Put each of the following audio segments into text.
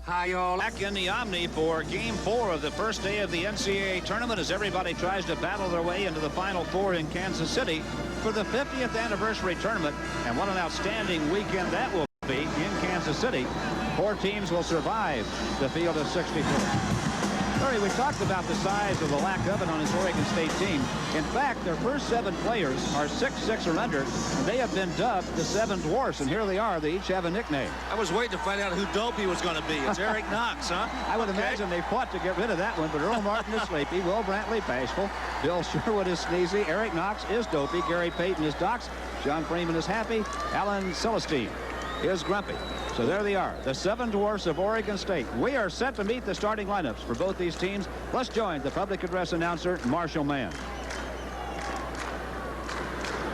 Hi, y'all. Back in the Omni for Game 4 of the first day of the NCAA tournament as everybody tries to battle their way into the Final Four in Kansas City for the 50th anniversary tournament. And what an outstanding weekend that will be in Kansas City. 4 teams will survive the field of 64. Larry, we talked about the size of the lack of it on his Oregon State team. In fact, their first 7 players are 6'6" or under, and they have been dubbed the 7 Dwarfs, and here they are. They each have a nickname. I was waiting to find out who Dopey was going to be. It's Eric Knox, huh? I would imagine they fought to get rid of that one, but Earl Martin is sleepy, Will Brantley bashful, Bill Sherwood is sneezy, Eric Knox is dopey, Gary Payton is Docs, John Freeman is happy, Alan Celestine is grumpy. So there they are, the 7 Dwarfs of Oregon State. We are set to meet the starting lineups for both these teams. Let's join the public address announcer, Marshall Mann.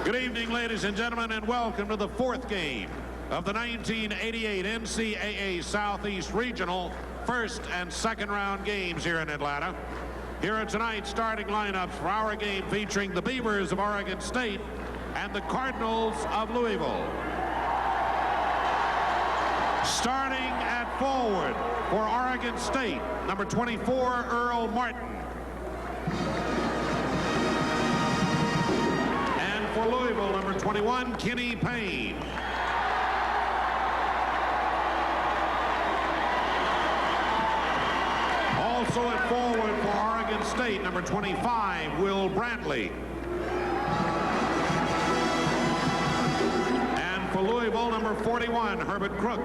Good evening, ladies and gentlemen, and welcome to the 4th game of the 1988 NCAA Southeast Regional first and second round games here in Atlanta. Here are tonight's starting lineups for our game featuring the Beavers of Oregon State and the Cardinals of Louisville. Starting at forward for Oregon State, number 24, Earl Martin. And for Louisville, number 21, Kenny Payne. Also at forward for Oregon State, number 25, Will Brantley. And for Louisville, number 41, Herbert Crook.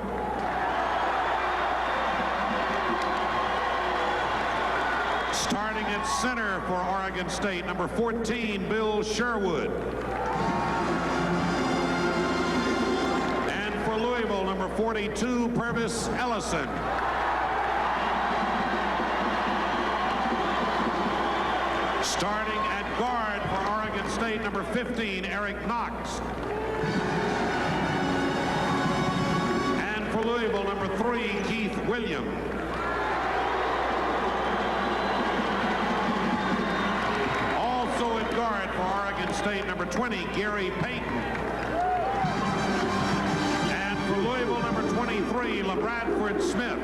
Starting at center for Oregon State, number 14, Bill Sherwood. And for Louisville, number 42, Purvis Ellison. Starting at guard for Oregon State, number 15, Eric Knox. And for Louisville, number 3, Keith Williams. Also at guard for Oregon State, number 20, Gary Payton. And for Louisville, number 23, LaBradford Smith.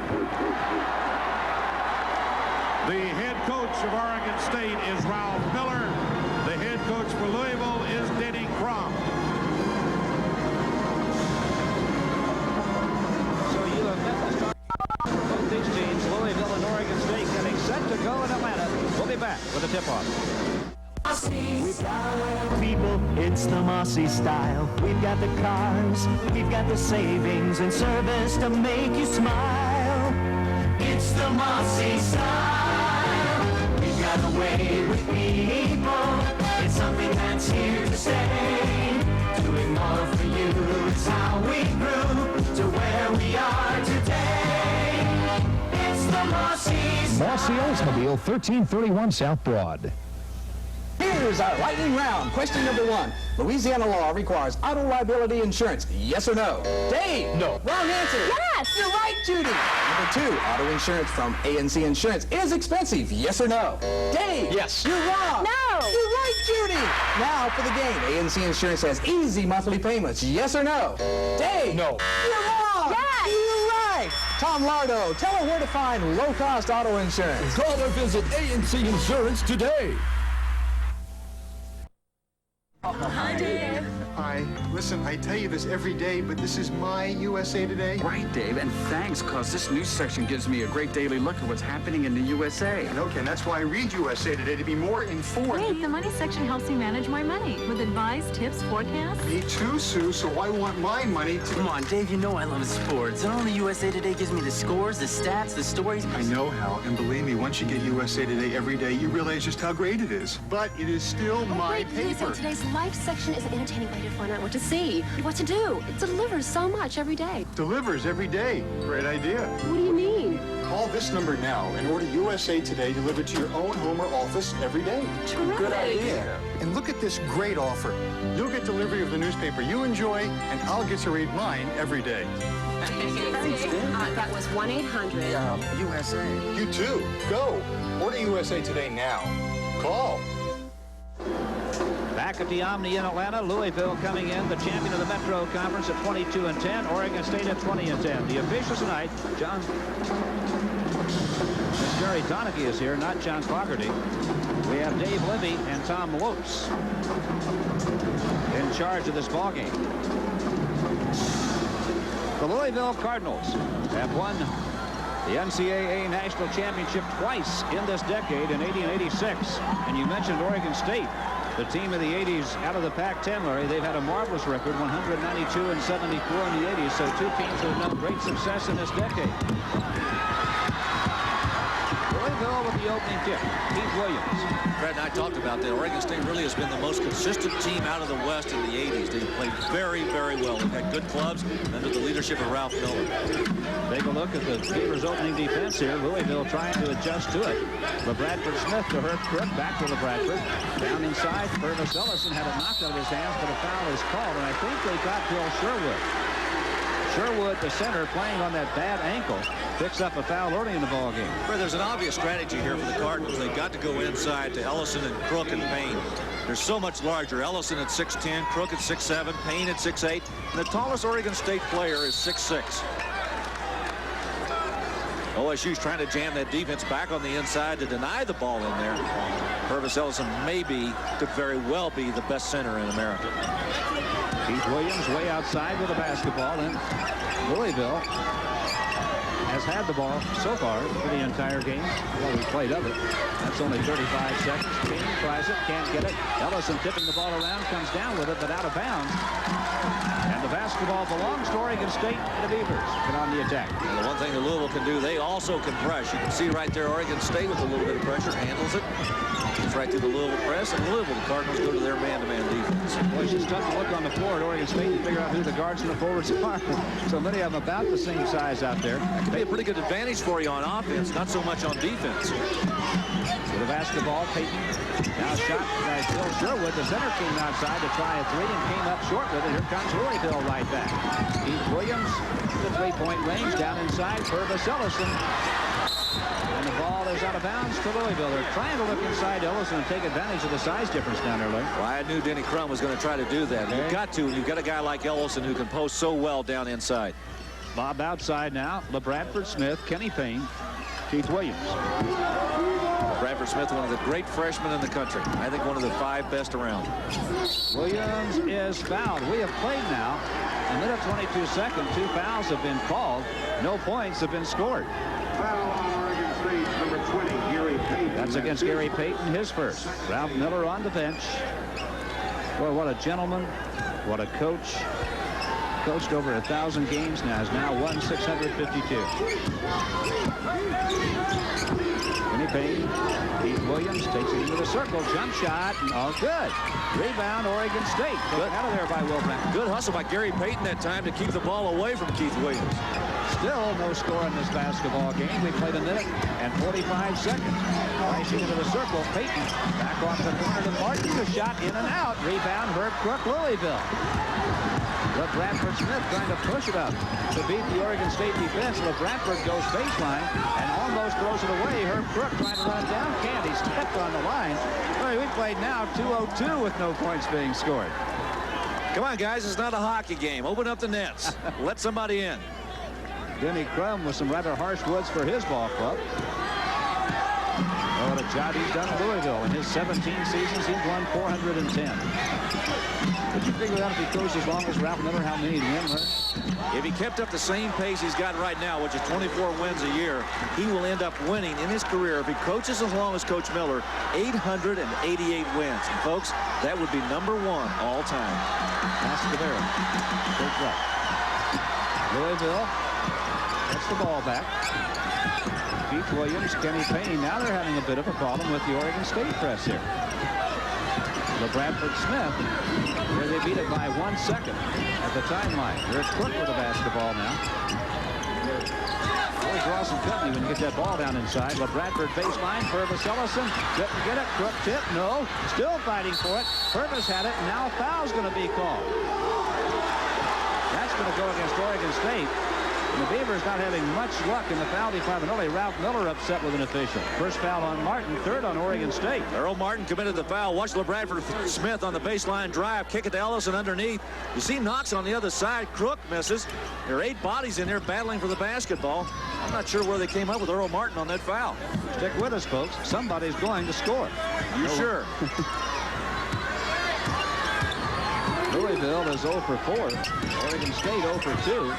The head coach of Oregon State is Ralph Miller. The head coach for Louisville is Denny Crum. So you have met the start for both these teams, Louisville and Oregon State, getting set to go in Atlanta. We'll be back with a tip-off. People, it's the Mossy style. We've got the cars, we've got the savings and service to make you smile. It's the Mossy style. We've got a way with people. It's something that's here to stay. Doing more for you is how we grew to where we are today. It's the Mossy style. Mossy Oldsmobile, 1331 South Broad. Here's our lightning round. Question number 1. Louisiana law requires auto liability insurance. Yes or no? Dave. No. Wrong answer. Yes. You're right, Judy. Number 2. Auto insurance from ANC Insurance is expensive. Yes or no? Dave. Yes. You're wrong. No. You're right, Judy. Now for the game. ANC Insurance has easy monthly payments. Yes or no? Dave. No. You're wrong. Yes. You're right. Tom Lardo, tell her where to find low-cost auto insurance. Call or visit ANC Insurance today. Hi, Dave. Hi. Listen, I tell you this every day, but this is my USA Today. Right, Dave, and thanks, cause this news section gives me a great daily look at what's happening in the USA. Okay, and that's why I read USA Today, to be more informed. Wait, the money section helps me manage my money with advice, tips, forecasts. Me too, Sue, so I want my money to... Come on, Dave, you know I love sports. And only USA Today gives me the scores, the stats, the stories. I know how, and believe me, once you get USA Today every day, you realize just how great it is. But it is still my paper. USA Today's life section is an entertaining way to find out what to see, what to do. It delivers so much every day. Delivers every day. Great idea. What do you mean? Call this number now and order USA Today delivered to your own home or office every day. Terrific. Good idea. And look at this great offer. You'll get delivery of the newspaper you enjoy, and I'll get to read mine every day. That was 1-800. USA. You too. Go. Order USA Today now. Call. back at the Omni in Atlanta. Louisville coming in, the champion of the Metro Conference at 22-10. Oregon State at 20-10. The officials tonight, Jerry Donaghy is here, not John Fogerty. We have Dave Libby and Tom Lopes in charge of this ballgame. The Louisville Cardinals have won the NCAA National Championship twice in this decade, in 80 and 86. And you mentioned Oregon State, the team of the 80s out of the Pac-10, Larry. They've had a marvelous record, 192 and 74 in the 80s. So two teams that have known great success in this decade. Louisville with the opening tip. Keith Williams. Brad and I talked about that. Oregon State really has been the most consistent team out of the West in the 80s. They've played very, very well. They've had good clubs under the leadership of Ralph Miller. Take a look at the Beavers' opening defense here. Louisville trying to adjust to it. LeBradford Smith to Herb Crook. Back to LeBradford. Down inside. Purvis Ellison had it knocked out of his hands, but a foul is called. And I think they got Bill Sherwood. Sherwood, the center, playing on that bad ankle, picks up a foul early in the ball game. Well, there's an obvious strategy here for the Cardinals. They've got to go inside to Ellison and Crook and Payne. They're so much larger. Ellison at 6'10", Crook at 6'7", Payne at 6'8", and the tallest Oregon State player is 6'6". OSU's trying to jam that defense back on the inside to deny the ball in there. Purvis Ellison could very well be the best center in America. Keith Williams way outside with the basketball, and Louisville has had the ball so far for the entire game. Well, we played of it. That's only 35 seconds. Payne tries it, can't get it. Ellison tipping the ball around, comes down with it, but out of bounds. And the basketball belongs to Oregon State. The Beavers get on the attack. And the one thing that Louisville can do, they also can press. You can see right there, Oregon State with a little bit of pressure handles it. It's right through the Louisville press, and Louisville, the Cardinals go to their man-to-man defense. Well, it's just tough to look on the floor at Oregon State and figure out who the guards and the forwards are. So many of them about the same size out there. That could be a pretty good advantage for you on offense, not so much on defense. With the basketball, Payton now shot by Bill Sherwood. The center came outside to try a three and came up short with it. Here comes Louisville right back. Keith Williams, the three-point range, down inside. Purvis Ellison. And the ball is out of bounds to Louisville. They're trying to look inside Ellison and take advantage of the size difference down there, Larry. Well, I knew Denny Crum was going to try to do that. Okay. You've got to. You've got a guy like Ellison who can post so well down inside. Bob outside now. LeBradford Smith, Kenny Payne, Keith Williams. Bradford Smith, one of the great freshmen in the country. I think one of the 5 best around. Williams is fouled. We have played now a minute 22 seconds. 2 fouls have been called. No points have been scored. Foul on Oregon State, number 20, Gary Payton. That's against Gary Payton, his first. Ralph Miller on the bench. Boy, what a gentleman. What a coach. Coached over 1,000 games now. Has now won 652. Kenny Payne. Keith Williams takes it into the circle. Jump shot. Oh, good. Rebound, Oregon State. Taken out of there by Will Brown. Good hustle by Gary Payton that time to keep the ball away from Keith Williams. Still no score in this basketball game. We played a minute and 45 seconds. Flashing into the circle. Payton back off the corner to Martin. The shot in and out. Rebound, Herb Crook, Louisville. LeBradford Smith trying to push it up to beat the Oregon State defense. LeBradford goes baseline and almost throws it away. Herb Crook trying to run it down. Can't. He stepped on the line. Well, we played now 2:02 with no points being scored. Come on, guys. It's not a hockey game. Open up the nets. Let somebody in. Denny Crum with some rather harsh words for his ball club. Oh, what a job he's done in Louisville. In his 17 seasons, he's won 410. Did you figure out if he coached as long as Ralph Miller how many he'd win, Larry? If he kept up the same pace he's got right now, which is 24 wins a year, he will end up winning in his career, if he coaches as long as Coach Miller, 888 wins. And folks, that would be number 1 all time. Pass to Barrett. Good luck. Louisville gets the ball back. Keith Williams, Kenny Payne. Now they're having a bit of a problem with the Oregon State press here. LeBradford Smith, where they beat it by 1 second at the timeline. Here's Crook with the basketball now. Really draw some company when you get that ball down inside. LeBradford baseline. Purvis Ellison couldn't get it. Crook tip. No. Still fighting for it. Purvis had it. And now a foul's going to be called. That's going to go against Oregon State. And the Beavers not having much luck in the foul department. Only Ralph Miller upset with an official. First foul on Martin, third on Oregon State. Earl Martin committed the foul. Watch LeBradford Smith on the baseline drive. Kick it to Ellison underneath. You see Knox on the other side. Crook misses. There are 8 bodies in there battling for the basketball. I'm not sure where they came up with Earl Martin on that foul. Stick with us, folks. Somebody's going to score. You sure? Louisville is 0 for 4. Oregon State 0 for 2.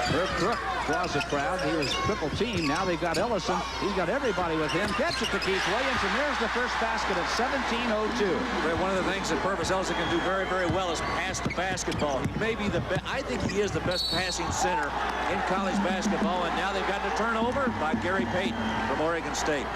Herb Crook draws a crowd. He was triple team. Now they've got Ellison. He's got everybody with him. Gets it to Keith Williams, and there's the first basket at 17:02. One of the things that Purvis Ellison can do very, very well is pass the basketball. He may be the best. I think he is the best passing center in college basketball, and now they've gotten a turnover by Gary Payton from Oregon State.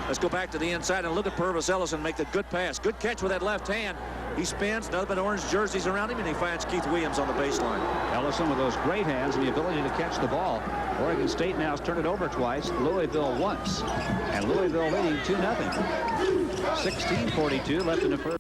Let's go back to the inside and look at Purvis Ellison make the good pass. Good catch with that left hand. He spins, nothing but orange jerseys around him, and he finds Keith Williams on the baseline. Ellison with those great hands and the ability to catch the ball. Oregon State now has turned it over twice. Louisville once. And Louisville leading 2-0. 16:42 left in the first.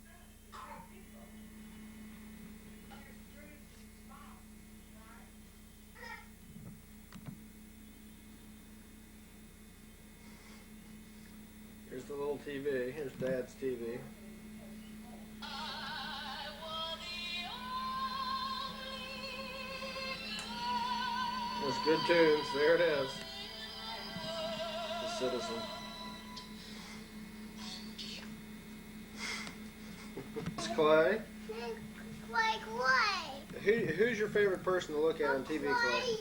Here's the little TV. Here's Dad's TV. There's good tunes. There it is. The Citizen. It's Clay. Who's your favorite person to look at on TV, Clay?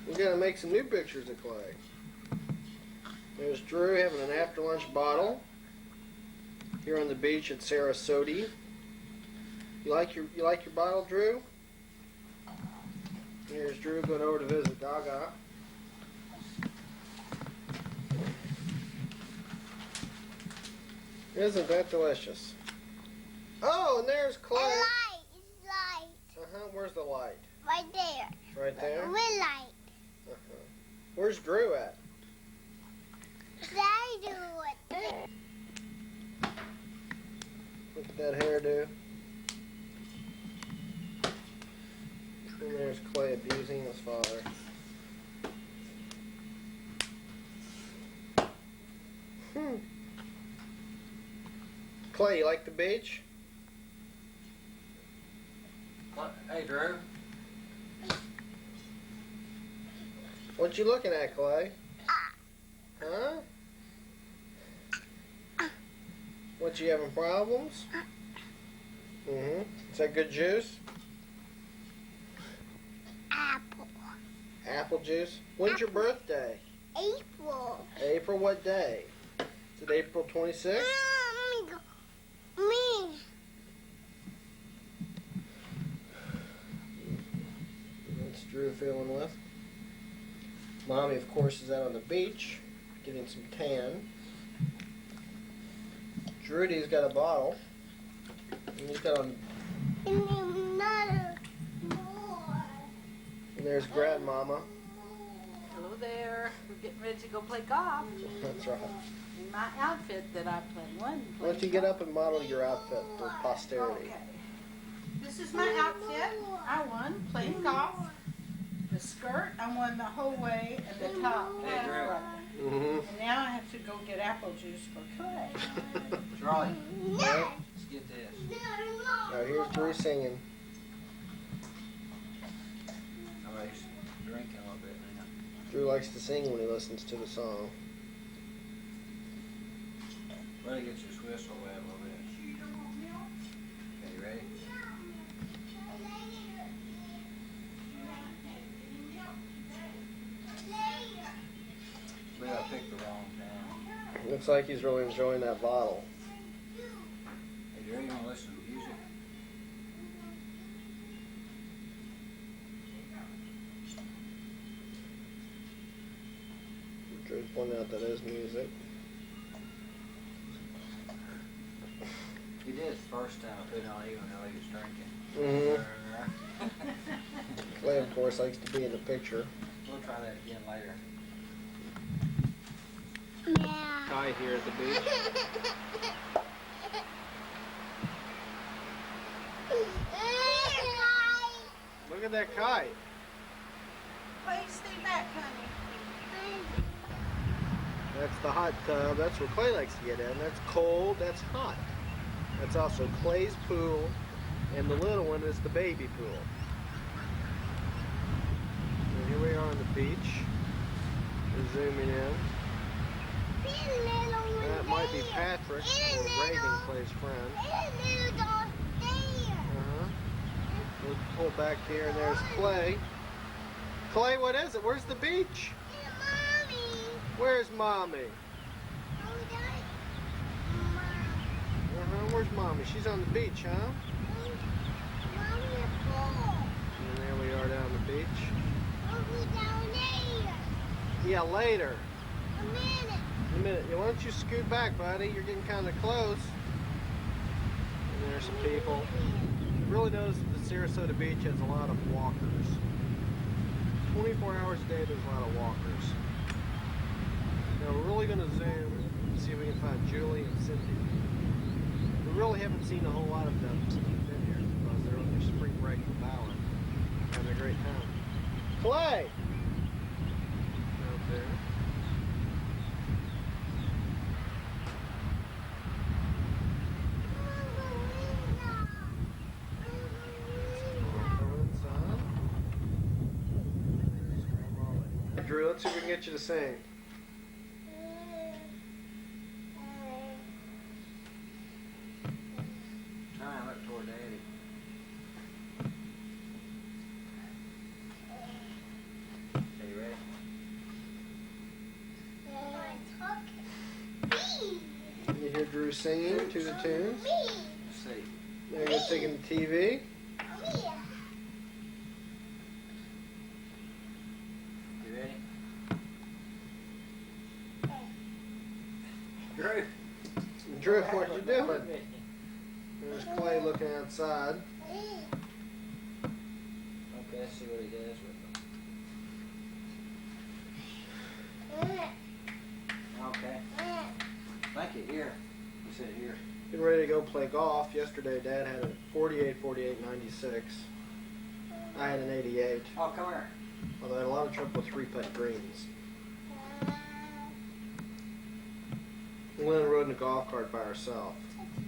We gotta make some new pictures of Clay. There's Drew having an after-lunch bottle here on the beach at Sarasota. You like your bottle, Drew? Here's Drew going over to visit Gaga. Isn't that delicious? Oh, and there's Clay. It's light. Where's the light? Right there. Right there? Red light. Where's Drew at? I do it. Look at that hairdo. And there's Clay abusing his father. Clay, you like the beach? Hey, Drew. What you looking at, Clay? Huh? What, you having problems? Is that good juice? Apple. Apple juice? When's your birthday? April. April what day? Is it April 26th? Me. What's Drew feeling with? Mommy, of course, is out on the beach getting some tan. Drudy's got a bottle. And he's got on. Another more. And there's Grandmama. Hello there. We're getting ready to go play golf. That's right. In my outfit that I won. Why don't you get up and model your outfit for posterity? Okay. This is my outfit. I won playing golf. The skirt, I won the whole way, and the top. And now I have to go get apple juice for Clay. Charlie, Right? let's get this. Now here's Drew singing. All right, he's drinking a little bit now. Drew likes to sing when he listens to the song. Ready to get your Swiss away a little bit. Okay, you ready? We gotta pick the wrong time. Looks like he's really enjoying that bottle. Hey, Jerry, you wanna listen to music? Drew's pointing out that is music. He did it the first time I put it on even though he was drinking. Clay, of course, likes to be in the picture. We'll try that again later. Hi here at the beach. Look at that kite. Please stay back, honey. That's the hot tub. That's where Clay likes to get in. That's cold. That's hot. That's also Clay's pool. And the little one is the baby pool. And here we are on the beach. We're zooming in. That might be Patrick or Reagan, Clay's friend. We'll pull back here, and there's Clay. Clay, what is it? Where's the beach? Where's Mommy? Where's Mommy? She's on the beach, huh? And there we are down the beach. Yeah, later. A minute. Why don't you scoot back, buddy? You're getting kind of close. And there's some people. You really notice that the Sarasota beach has a lot of walkers. 24 hours a day, there's a lot of walkers. Now we're really going to zoom and see if we can find Julie and Cindy. We really haven't seen a whole lot of them since we've been here because they're on their spring break in Ballard. Having a great time. Clay! Out there. Drew, let's see if we can get you to sing. Try and look toward Daddy. Are you ready? You hear Drew singing to the tunes? Let's see. There you're singing the TV. Drew, what you doing? There's Clay looking outside. Okay, let's see what he does with them. Okay. Thank you. Here. You said here. Getting ready to go play golf. Yesterday, Dad had a 48, 48, 96. I had an 88. Oh, come here. Although I had a lot of trouble with 3-putt greens. Lynn rode in a golf cart by herself.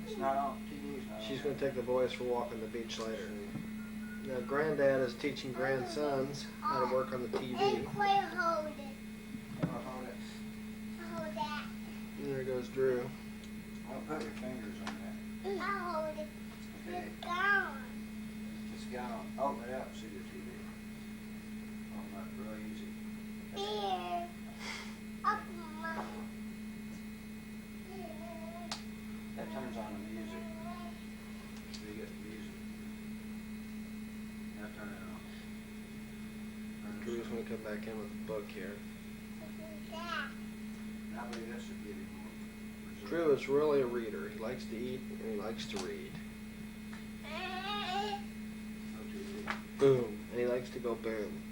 It's not on TV. She's going to take the boys for a walk on the beach later. Now, Granddad is teaching grandsons how to work on the TV. Hold it. Hold it. Hold that. And there goes Drew. I'll put your fingers on that. I'll hold it. Okay. It's gone. It's gone. Open it up. See the TV. Open up real easy. Here. Up, Mom. That turns on the music. So you get the music. Now turn it on. Drew's going to come back in with a book here. I believe this would give you more. Drew is really a reader. He likes to eat and he likes to read. No TV. Boom. And he likes to go boom.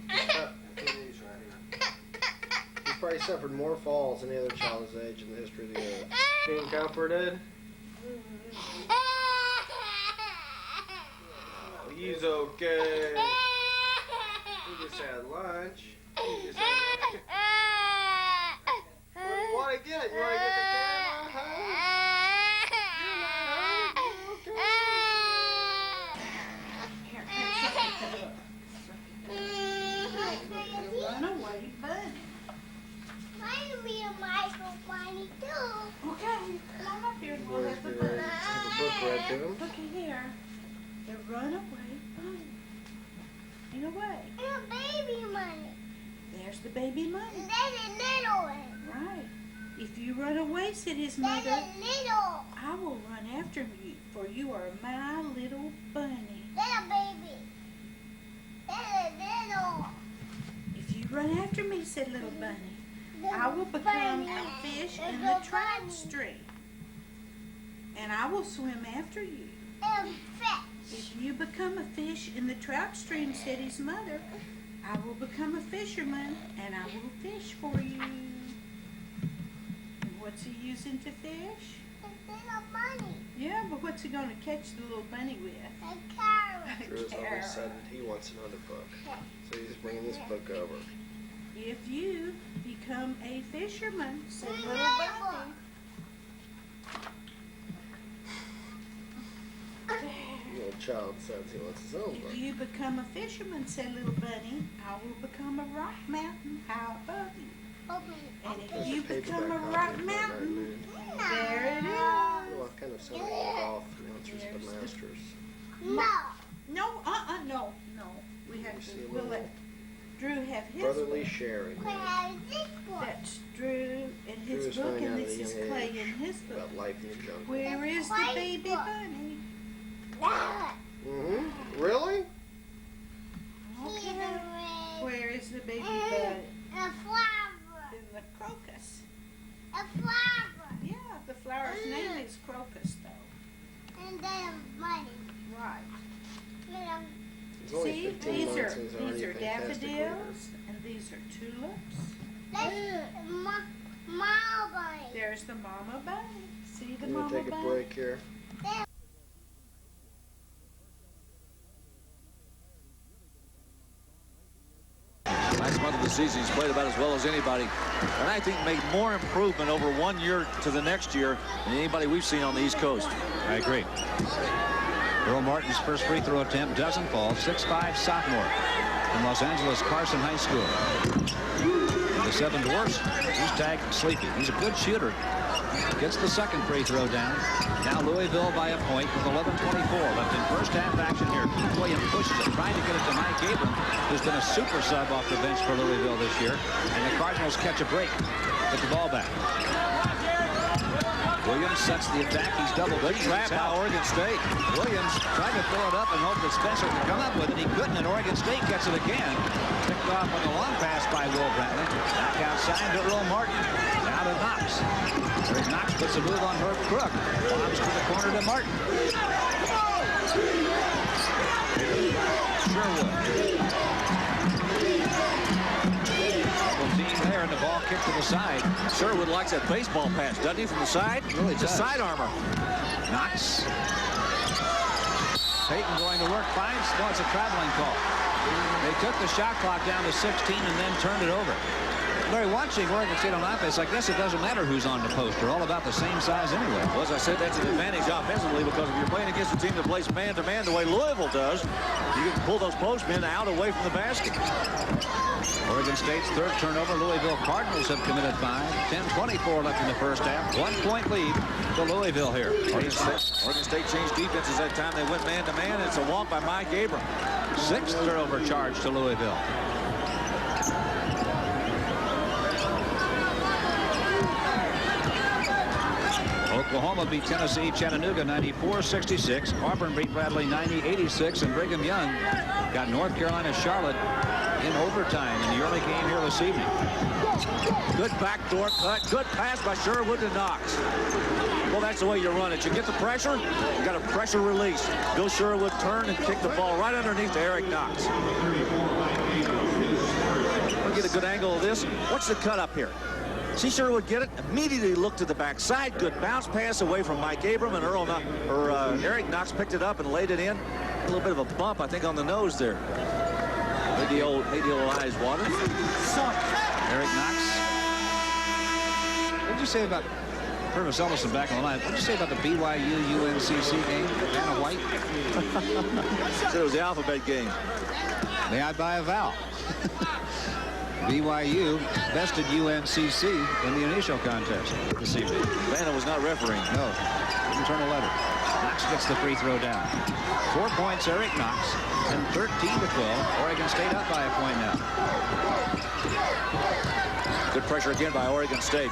The TV's right here. He's probably suffered more falls than any other child his age in the history of the earth. Being comforted? Oh, he's okay. He just had lunch. He just had lunch. What do you want to get? You want to get the camera? Huh? You're not hungry. Runaway bunny. Mine will be a micro bunny too. Okay, come on up here and we'll have the book. Have a book read to him. Looky here. The runaway bunny. In a way. And a baby bunny. There's the baby bunny. And then a little one. Right. If you run away, said his Then mother, a little. I will run after you, for you are my little bunny. Then a baby. Then a little. If you run after me, said little bunny, Then I will become bunny. a fish in Little the trout bunny. stream. And I will swim after you. And fish. If you become a fish in the trout stream, said his mother, I will become a fisherman and I will fish for you. And what's he using to fish? The Yeah, but what's he going to catch the little bunny with? A carrot. Drew's always said that he wants another book. So he's bringing this book over. If you become a fisherman, said little bunny. The old child says he wants his own book. If you become a fisherman, said little bunny, I will become a rock mountain high above you. And if you become a rock mountain, there it is. Well, I've kind of sounded like golf announcers but masters. No. We have to. We'll let Drew have his Brotherly book. sharing. That's Drew and his Drew's book, finding and out this at a is young Clay age in his book. about life in the jungle. Where is the baby bunny? Really? Okay. Where is the baby bunny? A flower. In the crocus. A flower. Yeah, the flower's name is crocus, though. And then money. Right. It's only See, 15 these months are and he's already a fantastic leader. daffodils, and these are tulips. That's mama bunny. There's the mama bunny. See the I'm mama going to take bunny? a break here. Last month of the season, he's played about as well as anybody. And I think made more improvement over 1 year to the next year than anybody we've seen on the East Coast. I agree. Earl Martin's first free throw attempt doesn't fall. 6'5" sophomore from Los Angeles Carson High School. The Seven Dwarfs, he's tagged Sleepy. He's a good shooter. Gets the second free throw down. Now Louisville by a point with 11:24 left in first half action here. Keith Williams pushes it, trying to get it to Mike Abram, who's been a super sub off the bench for Louisville this year. And the Cardinals catch a break. Get the ball back. Williams sets the attack. He's double. Good trap by Oregon State. Williams tried to throw it up and hope that Spencer could come up with it. He couldn't, and Oregon State gets it again. Picked off on the long pass by Will Bradley. Back outside to Earl Martin. Now to Knox. There's Knox puts a move on Herb Crook. Bobs to the corner to Martin. Sherwood. Double team there, and the ball kicked to the side. Sherwood likes that baseball pass, doesn't he, from the side? Really it's a side armor. Knox. Payton going to work, finds. No, it's a traveling call. They took the shot clock down to 16 and then turned it over. Larry, watching Oregon State on offense, I guess it doesn't matter who's on the post. They're all about the same size anyway. Well, as I said, that's an advantage offensively because if you're playing against a team that plays man-to-man the way Louisville does, you can pull those postmen out away from the basket. Oregon State's third turnover. Louisville Cardinals have committed 5. 10:24 left in the first half. 1 point lead to Louisville here. Oregon State changed defenses that time. They went man-to-man. It's a walk by Mike Abram. 6th turnover charge to Louisville. Oklahoma beat Tennessee Chattanooga 94-66. Auburn beat Bradley 90-86, and Brigham Young got North Carolina Charlotte in overtime in the early game here this evening. Good backdoor cut. Good pass by Sherwood to Knox. Well, that's the way you run it. You get the pressure, you got a pressure release. Bill Sherwood turn and kick the ball right underneath to Eric Knox. We'll get a good angle of this. What's the cut up here? See Sherwood get it, immediately look to the backside. Good bounce pass away from Mike Abram, and Eric Knox picked it up and laid it in. A little bit of a bump, I think, on the nose there. Made the old eyes water. Eric Knox. What did you say about Purvis Ellison back on the line? What did you say about the BYU-UNCC game? Anna White? Said it was the alphabet game. May I buy a vowel? BYU bested UNCC in the initial contest this evening. Vanna was not refereeing. No, didn't turn a letter. Knox gets the free throw down. 4 points, Eric Knox, and 13-12. Oregon State up by a point now. Good pressure again by Oregon State.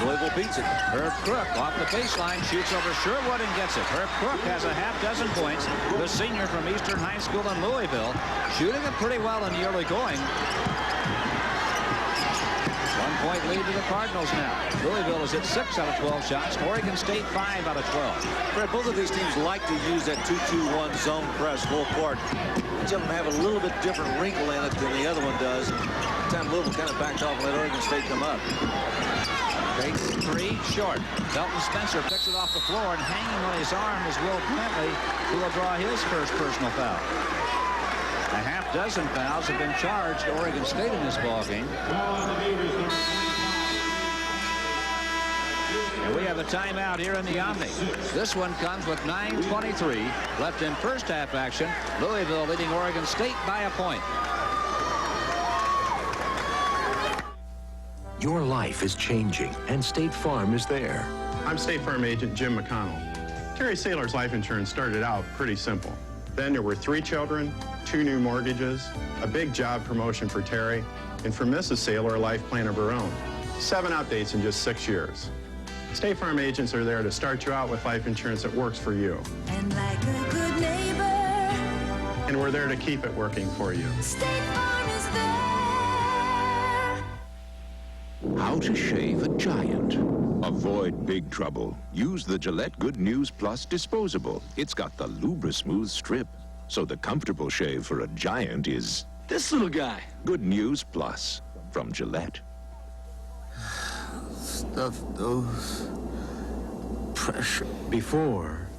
Louisville beats it. Herb Crook off the baseline, shoots over Sherwood and gets it. Herb Crook has a half dozen points. The senior from Eastern High School in Louisville, shooting it pretty well in the early going. 1 point lead to the Cardinals now. Louisville is at 6 out of 12 shots. Oregon State 5 out of 12. Fred, both of these teams like to use that 2-2-1 zone press full court. Each of them have a little bit different wrinkle in it than the other one does. time Louisville kind of backed off and let Oregon State come up. Takes three short. Felton Spencer picks it off the floor, and hanging on his arm is Will Bentley, who will draw his first personal foul. A half dozen fouls have been charged to Oregon State in this ball game. And we have a timeout here in the Omni. This one comes with 9:23 left in first half action. Louisville leading Oregon State by a point. Your life is changing, and State Farm is there. I'm State Farm agent Jim McConnell. Terry Saylor's life insurance started out pretty simple. Then there were 3 children, 2 new mortgages, a big job promotion for Terry, and for Mrs. Saylor, a life plan of her own. 7 updates in just 6 years. State Farm agents are there to start you out with life insurance that works for you. And like a good neighbor, And we're there to keep it working for you. State Farm is there. How to shave a giant. Avoid big trouble. Use the Gillette Good News Plus disposable. It's got the Lubra-Smooth strip. So the comfortable shave for a giant is this little guy. Good News Plus from Gillette. Stuff those pressure before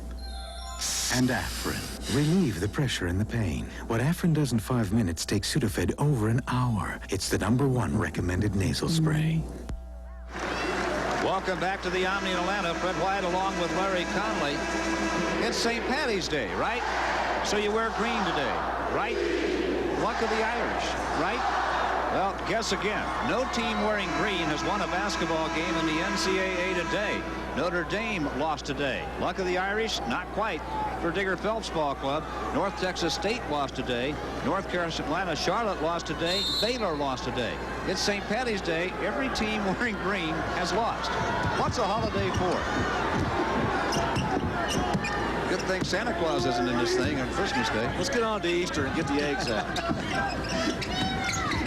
and Afrin. Relieve the pressure and the pain. What Afrin does in 5 minutes takes Sudafed over an hour. It's the #1 recommended nasal spray. Welcome back to the Omni in Atlanta. Fred White along with Larry Conley. It's St. Patty's Day, right? So you wear green today, right? Luck of the Irish, right? Well, guess again. No team wearing green has won a basketball game in the NCAA today. Notre Dame lost today. Luck of the Irish? Not quite. For Digger Phelps Ball Club, North Texas State lost today. North Carolina Charlotte lost today. Baylor lost today. It's St. Patty's Day. Every team wearing green has lost. What's a holiday for? Good thing Santa Claus isn't in this thing on Christmas Day. Let's get on to Easter and get the eggs out.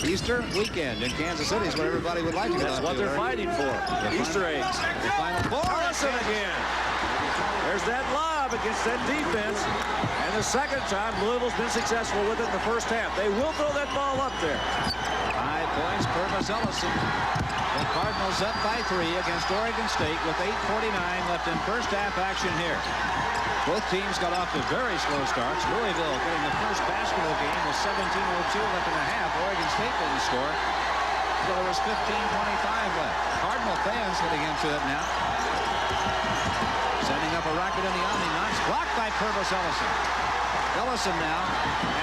Easter weekend in Kansas City is what everybody would like to That's what they're fighting for. Easter eggs. The Final Four. Ellison again. There's that lob against that defense. And the second time Louisville's been successful with it in the first half. They will throw that ball up there. 5 points, Purvis Ellison. The Cardinals up by 3 against Oregon State with 8:49 left in first half action here. Both teams got off to very slow starts. Louisville getting the first basketball game with 17:02 left in the half. Oregon State didn't score. So there was 15:25 left. Cardinal fans getting into it now. Sending up a rocket in the Omni Knox. Blocked by Purvis Ellison. Ellison now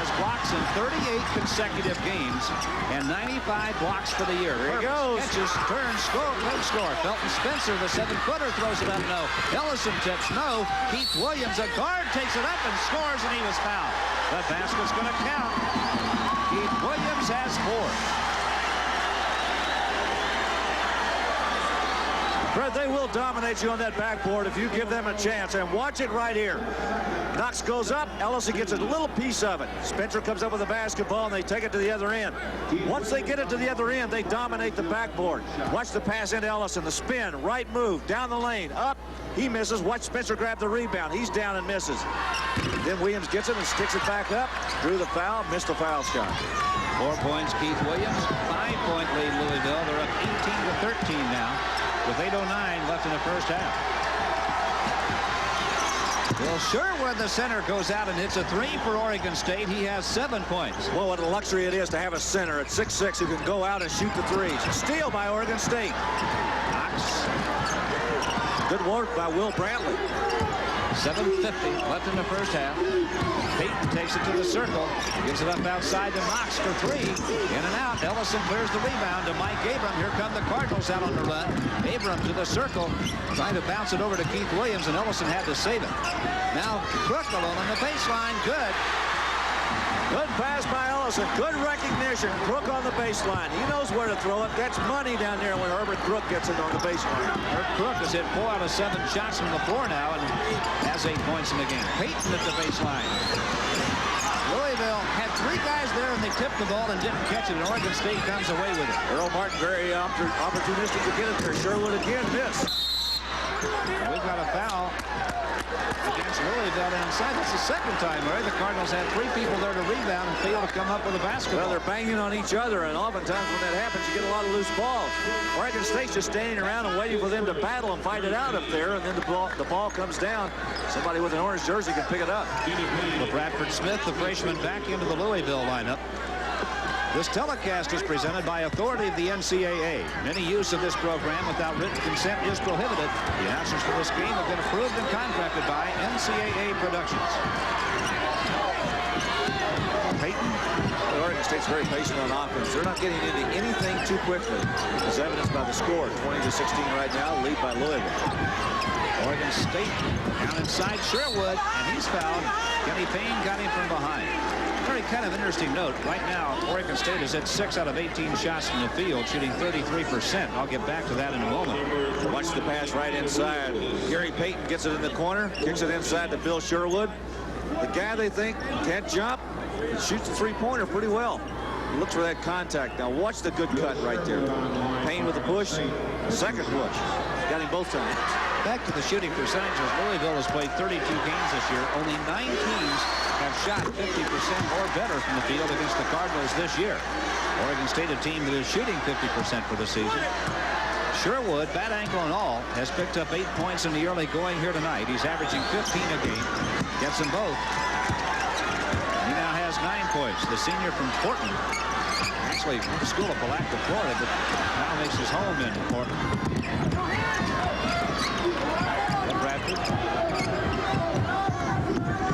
has blocks in 38 consecutive games and 95 blocks for the year. There he goes. Catches, turns, score, no score. Felton Spencer, the 7-footer, throws it up, no. Ellison tips, no. Keith Williams, a guard, takes it up and scores, and he was fouled. The basket's going to count. Keith Williams has 4. Fred, they will dominate you on that backboard if you give them a chance. And watch it right here. Knox goes up. Ellison gets a little piece of it. Spencer comes up with a basketball, and they take it to the other end. Once they get it to the other end, they dominate the backboard. Watch the pass into Ellison. The spin, right move, down the lane, up. He misses. Watch Spencer grab the rebound. He's down and misses. Then Williams gets it and sticks it back up. Drew the foul, missed the foul shot. 4 points, Keith Williams. 5-point lead, Louisville. They're up 18-13 now, with 8:09 left in the first half. Well, Sherwood, the center, goes out and hits a 3 for Oregon State. He has 7 points. Well, what a luxury it is to have a center at 6'6" who can go out and shoot the threes. Steal by Oregon State. Knox. Good work by Will Brantley. 7:50 left in the first half. Payton takes it to the circle. Gives it up outside to Knox for 3. In and out. Ellison clears the rebound to Mike Abram. Here come the Cardinals out on the run. Abram to the circle. Trying to bounce it over to Keith Williams, and Ellison had to save it. Now Crook alone on the baseline. Good. Good pass by Ellison. Good recognition. Crook on the baseline. He knows where to throw it. That's money down there when Herbert Crook gets it on the baseline. Herb Crook has hit 4 out of 7 shots from the floor now and has 8 points in the game. Payton at the baseline. Louisville had 3 guys there and they tipped the ball and didn't catch it, and Oregon State comes away with it. Earl Martin very opportunistic to get it there. Sherwood again missed. We've got a foul against Louisville inside. That's the second time, Larry. The Cardinals had 3 people there to rebound and failed to come up with a basketball. Well, they're banging on each other, and oftentimes when that happens, you get a lot of loose balls. Oregon State's just standing around and waiting for them to battle and fight it out up there, and then the ball comes down. Somebody with an orange jersey can pick it up. Bradford Smith, the freshman, back into the Louisville lineup. This telecast is presented by authority of the NCAA. Any use of this program without written consent is prohibited. The announcers for this game have been approved and contracted by NCAA Productions. Peyton. Oregon State's very patient on offense. They're not getting into anything too quickly, as evidenced by the score. 20-16 right now, lead by Louisville. Oregon State down inside Sherwood, and he's fouled. Kenny Payne got him from behind. Very kind of interesting note. Right now, Oregon State has hit 6 out of 18 shots from the field, shooting 33%. I'll get back to that in a moment. Watch the pass right inside. Gary Payton gets it in the corner, kicks it inside to Bill Sherwood. The guy they think can't jump, he shoots the three-pointer pretty well. He looks for that contact. Now watch the good cut right there. Payne with the push, second push. Got him both times. Back to the shooting percentages. Louisville has played 32 games this year. Only 9 teams have shot 50% or better from the field against the Cardinals this year. Oregon State, a team that is shooting 50% for the season. Sherwood, bad ankle and all, has picked up 8 points in the early going here tonight. He's averaging 15 a game. Gets them both. He now has 9 points. The senior from Portland. Actually, went to school at Palatka, Florida, but now makes his home in Portland. Bradford.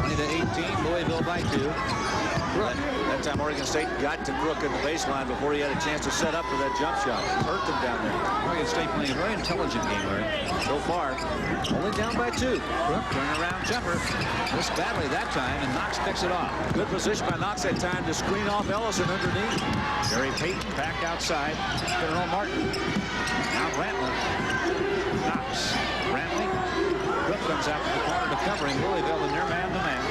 20-18, Louisville by 2. That time Oregon State got to Crook in the baseline before he had a chance to set up for that jump shot. Hurt them down there. Oregon State playing a very intelligent game, Larry. So far, only down by 2. Crook, turnaround jumper. Missed badly that time, and Knox picks it off. Good position by Knox that time to screen off Ellison underneath. Gary Payton back outside. Colonel Martin. Now Brantley. Knox. Brantley. Crook comes out to the corner to covering Louisville in their man-to-man.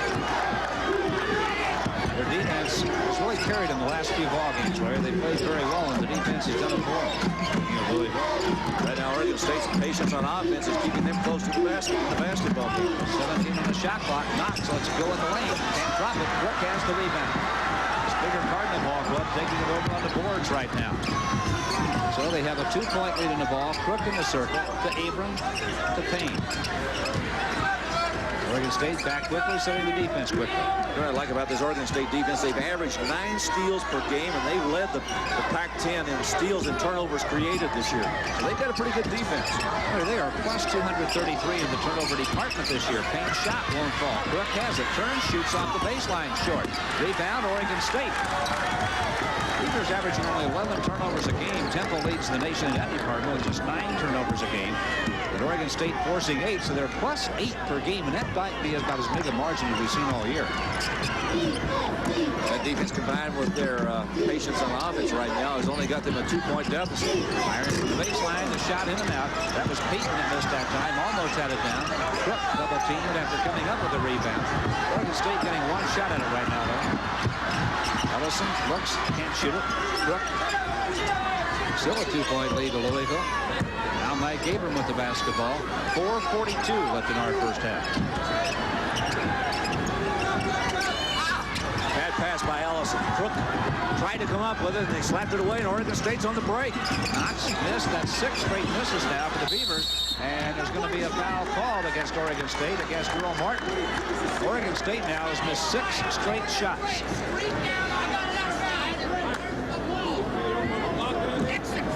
Their defense has really carried in the last few ball games, Larry. They played very well, and the defense has done it for them. Louisville. Right now, Oregon State's patience on offense is keeping them close to the basket in the basketball game. 17 on the shot clock. Knox lets it go in the lane. Can't drop it. Crook has the rebound. This bigger Cardinal ball club taking it over on the boards right now. So they have a 2-point lead in the ball. Crook in the circle to Abram to Payne. Oregon State back quickly, setting the defense quickly. What I like about this Oregon State defense, they've averaged 9 steals per game, and they've led the Pac-10 in steals and turnovers created this year. So they've got a pretty good defense. They are plus 233 in the turnover department this year. Payne's shot won't fall. Crook has it. Turns, shoots off the baseline short. Rebound, Oregon State. Beavers averaging only 11 turnovers a game. Temple leads the nation in that department with just 9 turnovers a game. And Oregon State forcing 8, so they're plus 8 per game, and that might be about as big a margin as we've seen all year. That defense combined with their patience on offense right now has only got them a 2-point deficit. Firing from the baseline, the shot in and out. That was Payton that missed that time, almost had it down. Crook double teamed after coming up with the rebound. Oregon State getting 1 shot at it right now, though. Ellison looks, can't shoot it. Crook. Still a 2-point lead to Louisville. Now Mike Abram with the basketball. 4:42 left in our first half. Bad pass by Ellison. Crook tried to come up with it, and they slapped it away, and Oregon State's on the break. Knox missed. That's 6 straight misses now for the Beavers. And there's going to be a foul called against Oregon State, against Earl Martin. Oregon State now has missed 6 straight shots.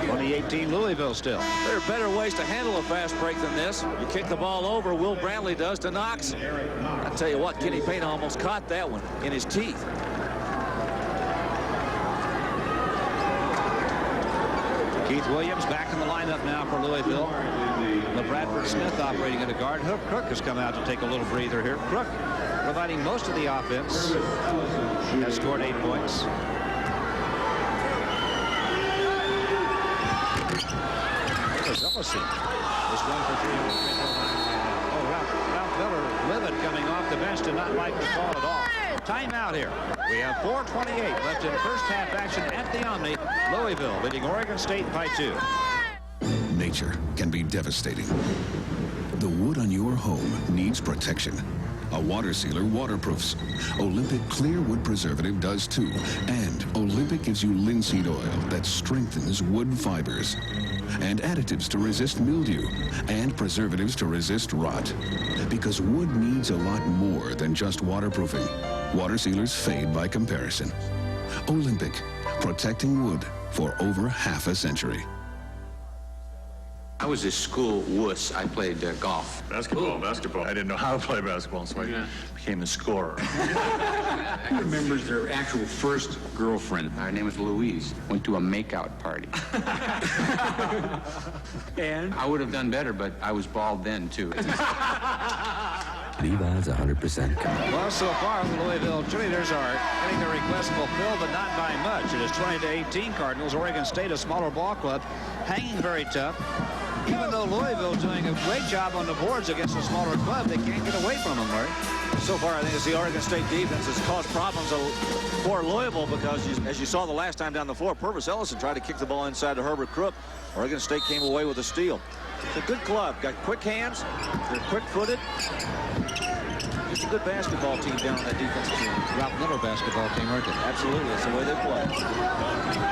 2018 Louisville still. There are better ways to handle a fast break than this. You kick the ball over, Will Brantley does to Knox. I tell you what, Kenny Payne almost caught that one in his teeth. Keith Williams back in the lineup now for Louisville. Bradford Smith operating at a guard. Crook has come out to take a little breather here. Crook providing most of the offense. Has scored 8 points. Ellison is 1 for 3. Ralph Miller, livid coming off the bench, did not like the call at all. Timeout here. We have 4:28 left in first half action at the Omni. Louisville leading Oregon State by 2. Nature can be devastating. The wood on your home needs protection. A water sealer waterproofs. Olympic Clear Wood Preservative does too. And Olympic gives you linseed oil that strengthens wood fibers. And additives to resist mildew. And preservatives to resist rot. Because wood needs a lot more than just waterproofing. Water sealers fade by comparison. Olympic, protecting wood for over half a century. I was a school wuss. I played golf. Basketball. I didn't know how to play basketball, so I became the scorer. I remember their actual first girlfriend. Her name was Louise. Went to a makeout party. And? I would have done better, but I was bald then, too. Levi's 100% cotton. Well, so far, the Louisville cheerleaders are getting their request fulfilled, but not by much. It is 20-18 Cardinals. Oregon State, a smaller ball club, hanging very tough. Even though Louisville's doing a great job on the boards against a smaller club, they can't get away from them, Larry. So far, I think it's the Oregon State defense has caused problems for Louisville because, as you saw the last time down the floor, Purvis Ellison tried to kick the ball inside to Herbert Crook. Oregon State came away with a steal. It's a good club. Got quick hands. They're quick-footed. It's a good basketball team down on that defensive team. Ralph Miller basketball team, aren't they? Absolutely. It's the way they play.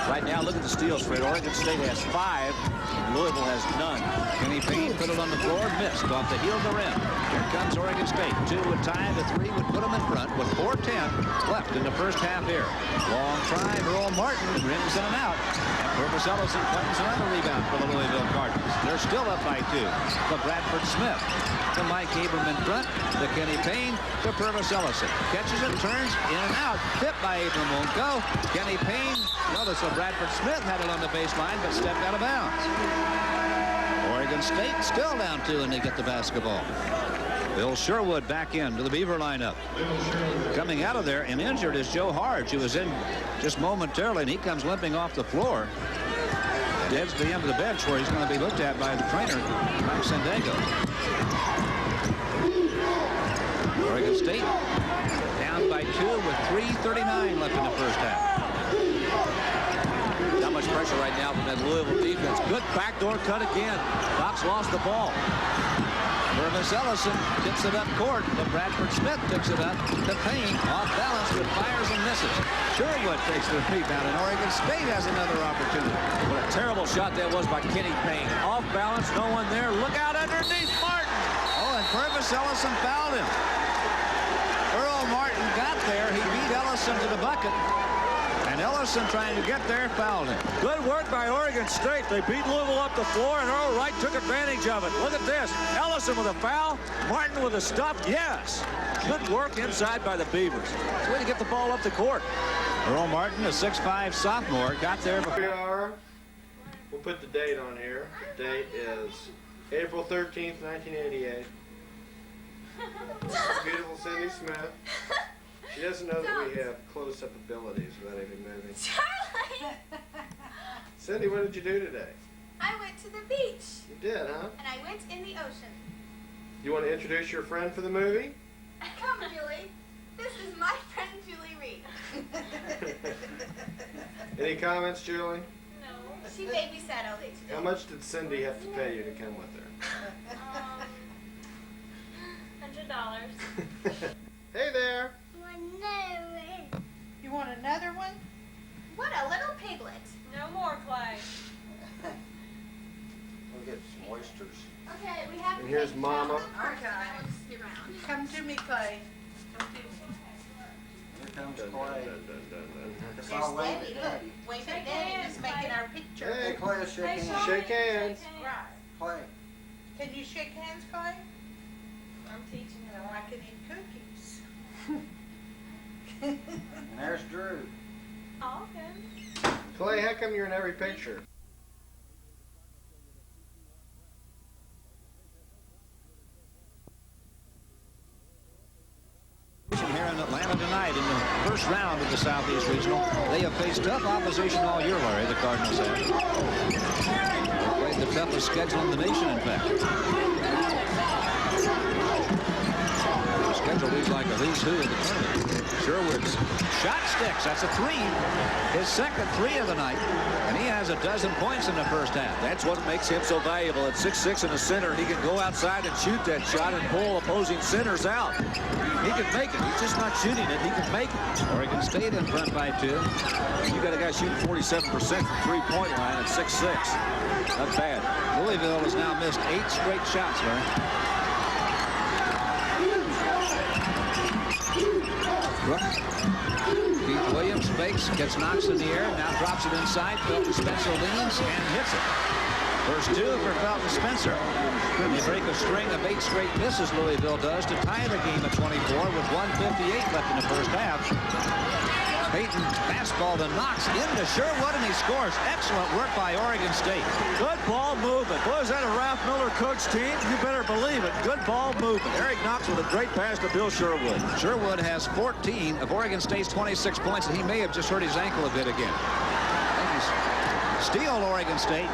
Right now, look at the steals, Fred. Oregon State has 5, and Louisville has none. Kenny Payne put it on the floor, missed off the heel of the rim. Here comes Oregon State. 2 would tie, the 3 would put them in front with 4:10 left in the first half here. Long try, Earl Martin rims in and out. And Purvis Ellison claims another rebound for the Louisville Cardinals. They're still up by 2. The Bradford Smith. To Mike Abram in front. To Kenny Payne. To Purvis Ellison. Catches it, turns in and out. Tipped by Abram, won't go. Kenny Payne. Notice that Bradford Smith had it on the baseline, but stepped out of bounds. Oregon State still down 2, and they get the basketball. Bill Sherwood back into the Beaver lineup. Coming out of there and injured is Joe Harge, who was in just momentarily, and he comes limping off the floor. And heads to the end of the bench where he's going to be looked at by the trainer, Mike Sandago. Oregon State down by 2 with 3:39 left in the first half. Not much pressure right now from that Louisville defense. Good backdoor cut again. Fox lost the ball. Purvis Ellison tips it up court, but Bradford Smith picks it up to Payne. Off balance, but fires and misses. Sherwood takes the rebound, and Oregon State has another opportunity. What a terrible shot that was by Kenny Payne. Off balance, no one there. Look out underneath Martin. Oh, and Purvis Ellison fouled him. Earl Martin got there. He beat Ellison to the bucket. And Ellison, trying to get there, fouled him. Good work by Oregon State. They beat Louisville up the floor, and Earl Wright took advantage of it. Look at this. Ellison with a foul. Martin with a stop. Yes. Good work inside by the Beavers. It's a way to get the ball up the court. Earl Martin, a 6'5 sophomore, got there before. We'll put the date on here. The date is April 13th, 1988. Beautiful Cindy Smith. She doesn't know that we have close-up abilities without even moving. Charlie! Cindy, what did you do today? I went to the beach. You did, huh? And I went in the ocean. You want to introduce your friend for the movie? Come, Julie. This is my friend, Julie Reed. Any comments, Julie? No. She babysat all day today. How much did Cindy have to pay you to come with her? $100. Hey there. You want another one? What a little piglet. No more, Clay. We'll get some oysters. Okay, we have And to here's take Mama. towels first, and I will just be around. Come to me, Clay. Here comes Clay. It's all Daddy, look. Wave at Daddy. He's making our picture. Hey, Clay, shake hands. Shake hands. Right. Clay. Can you shake hands, Clay? I'm teaching him. I can eat cookies. And there's Drew. Oh, okay. Clay, how come you're in every picture? Here in Atlanta tonight in the first round of the Southeast Regional. They have faced tough opposition all year, Larry, the Cardinals have. They played the toughest schedule in the nation, in fact. The schedule reads like a who's who of the tournament. Sherwood's shot sticks. That's a 3. His second 3 of the night. And he has 12 points in the first half. That's what makes him so valuable. At 6'6" in the center, he can go outside and shoot that shot and pull opposing centers out. He can make it. He's just not shooting it. He can make it. Oregon State in front by 2. You got a guy shooting 47% from three-point line at 6'6". Not bad. Louisville has now missed 8 straight shots, Larry. Brooks. Keith Williams fakes, gets Knox in the air, now drops it inside. Felton Spencer leans and hits it. First 2 for Felton Spencer. They break a string of 8 straight misses, Louisville does, to tie the game at 24 with 1:58 left in the first half. Payton fastball to Knox into Sherwood, and he scores. Excellent work by Oregon State. Good ball movement. Boy, is that a Ralph Miller coach team? You better believe it. Good ball movement. Eric Knox with a great pass to Bill Sherwood. Sherwood has 14 of Oregon State's 26 points, and he may have just hurt his ankle a bit again. Steal Oregon State.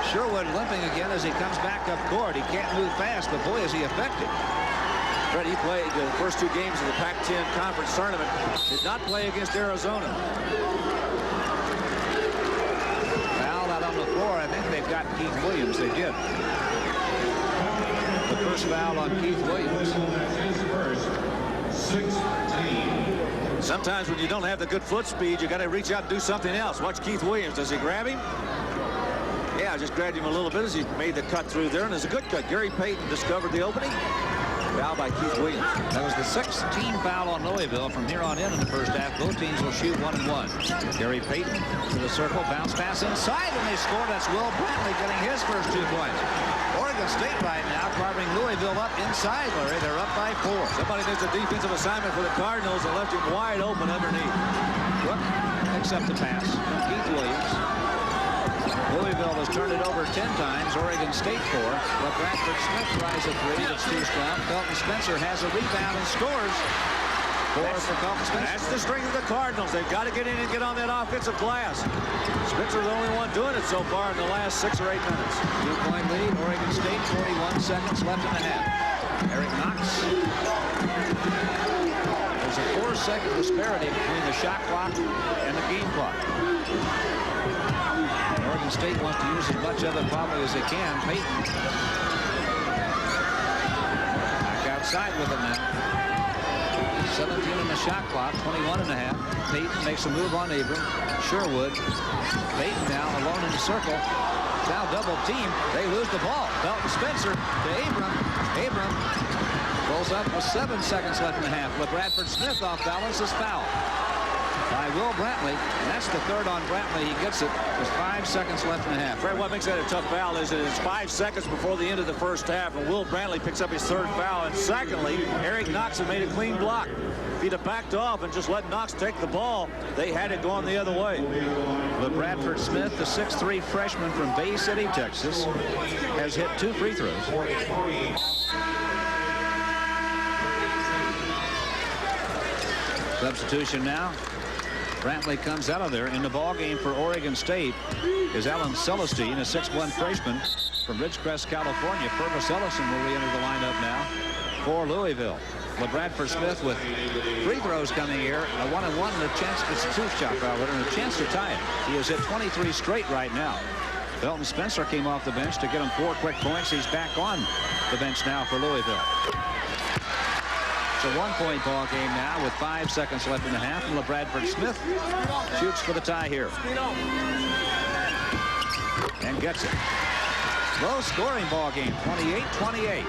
Sherwood limping again as he comes back up court. He can't move fast, but boy, is he effective. Fred, he played the first 2 games of the Pac-10 conference tournament. Did not play against Arizona. Foul out on the floor. I think they've got Keith Williams. They did. The first foul on Keith Williams. Sometimes when you don't have the good foot speed, you got to reach out and do something else. Watch Keith Williams. Does he grab him? Yeah, just grabbed him a little bit as he made the cut through there, and it's a good cut. Gary Payton discovered the opening. Foul by Keith Williams. That was the 6th team foul on Louisville. From here on in the first half, both teams will shoot 1 and 1. Gary Payton to the circle, bounce pass inside, and they score. That's Will Brantley getting his first 2 points. Oregon State right now carving Louisville up inside, Larry. They're up by 4. Somebody makes a defensive assignment for the Cardinals and left him wide open underneath. Brooke picks up the pass from Keith Williams. Louisville has turned it over 10 times. Oregon State 4. But Bradford Smith tries a 3. That's too strong. Felton Spencer has a rebound and scores. 4 for Felton Spencer. That's the strength of the Cardinals. They've got to get in and get on that offensive glass. Spencer's the only one doing it so far in the last 6 or 8 minutes. 2-point lead. Oregon State, 41 seconds left in the half. Eric Knox. There's a 4-second disparity between the shot clock and the game clock. Oregon State wants to use as much of it probably as they can. Payton back outside with it now. 17 in the shot clock, 21 and a half. Payton makes a move on Abram. Sherwood. Payton now alone in the circle. Now double team. They lose the ball. Felton Spencer to Abram. Abram pulls up with 7 seconds left in the half. With Bradford Smith off balance is foul by Will Brantley, and that's the 3rd on Brantley. He gets it with 5 seconds left in the half. Fred, what makes that a tough foul is that it's 5 seconds before the end of the first half, and Will Brantley picks up his 3rd foul. And secondly, Eric Knox had made a clean block. If he'd have backed off and just let Knox take the ball, they had it going the other way. But Bradford Smith, the 6'3" freshman from Bay City, Texas, has hit 2 free throws. Substitution now. Brantley comes out of there. In the ball game for Oregon State is Alan Celestine, a 6'1" freshman from Ridgecrest, California. Purvis Ellison will re-enter the lineup now for Louisville. Bradford Smith with free throws coming here. A 1-and-1 and a chance. It's a 2-shot foul, and a chance to tie it. He has hit 23 straight right now. Felton Spencer came off the bench to get him 4 quick points. He's back on the bench now for Louisville. It's a 1-point ball game now with 5 seconds left in the half, and Bradford Smith shoots for the tie here and gets it. Low-scoring ball game, 28-28.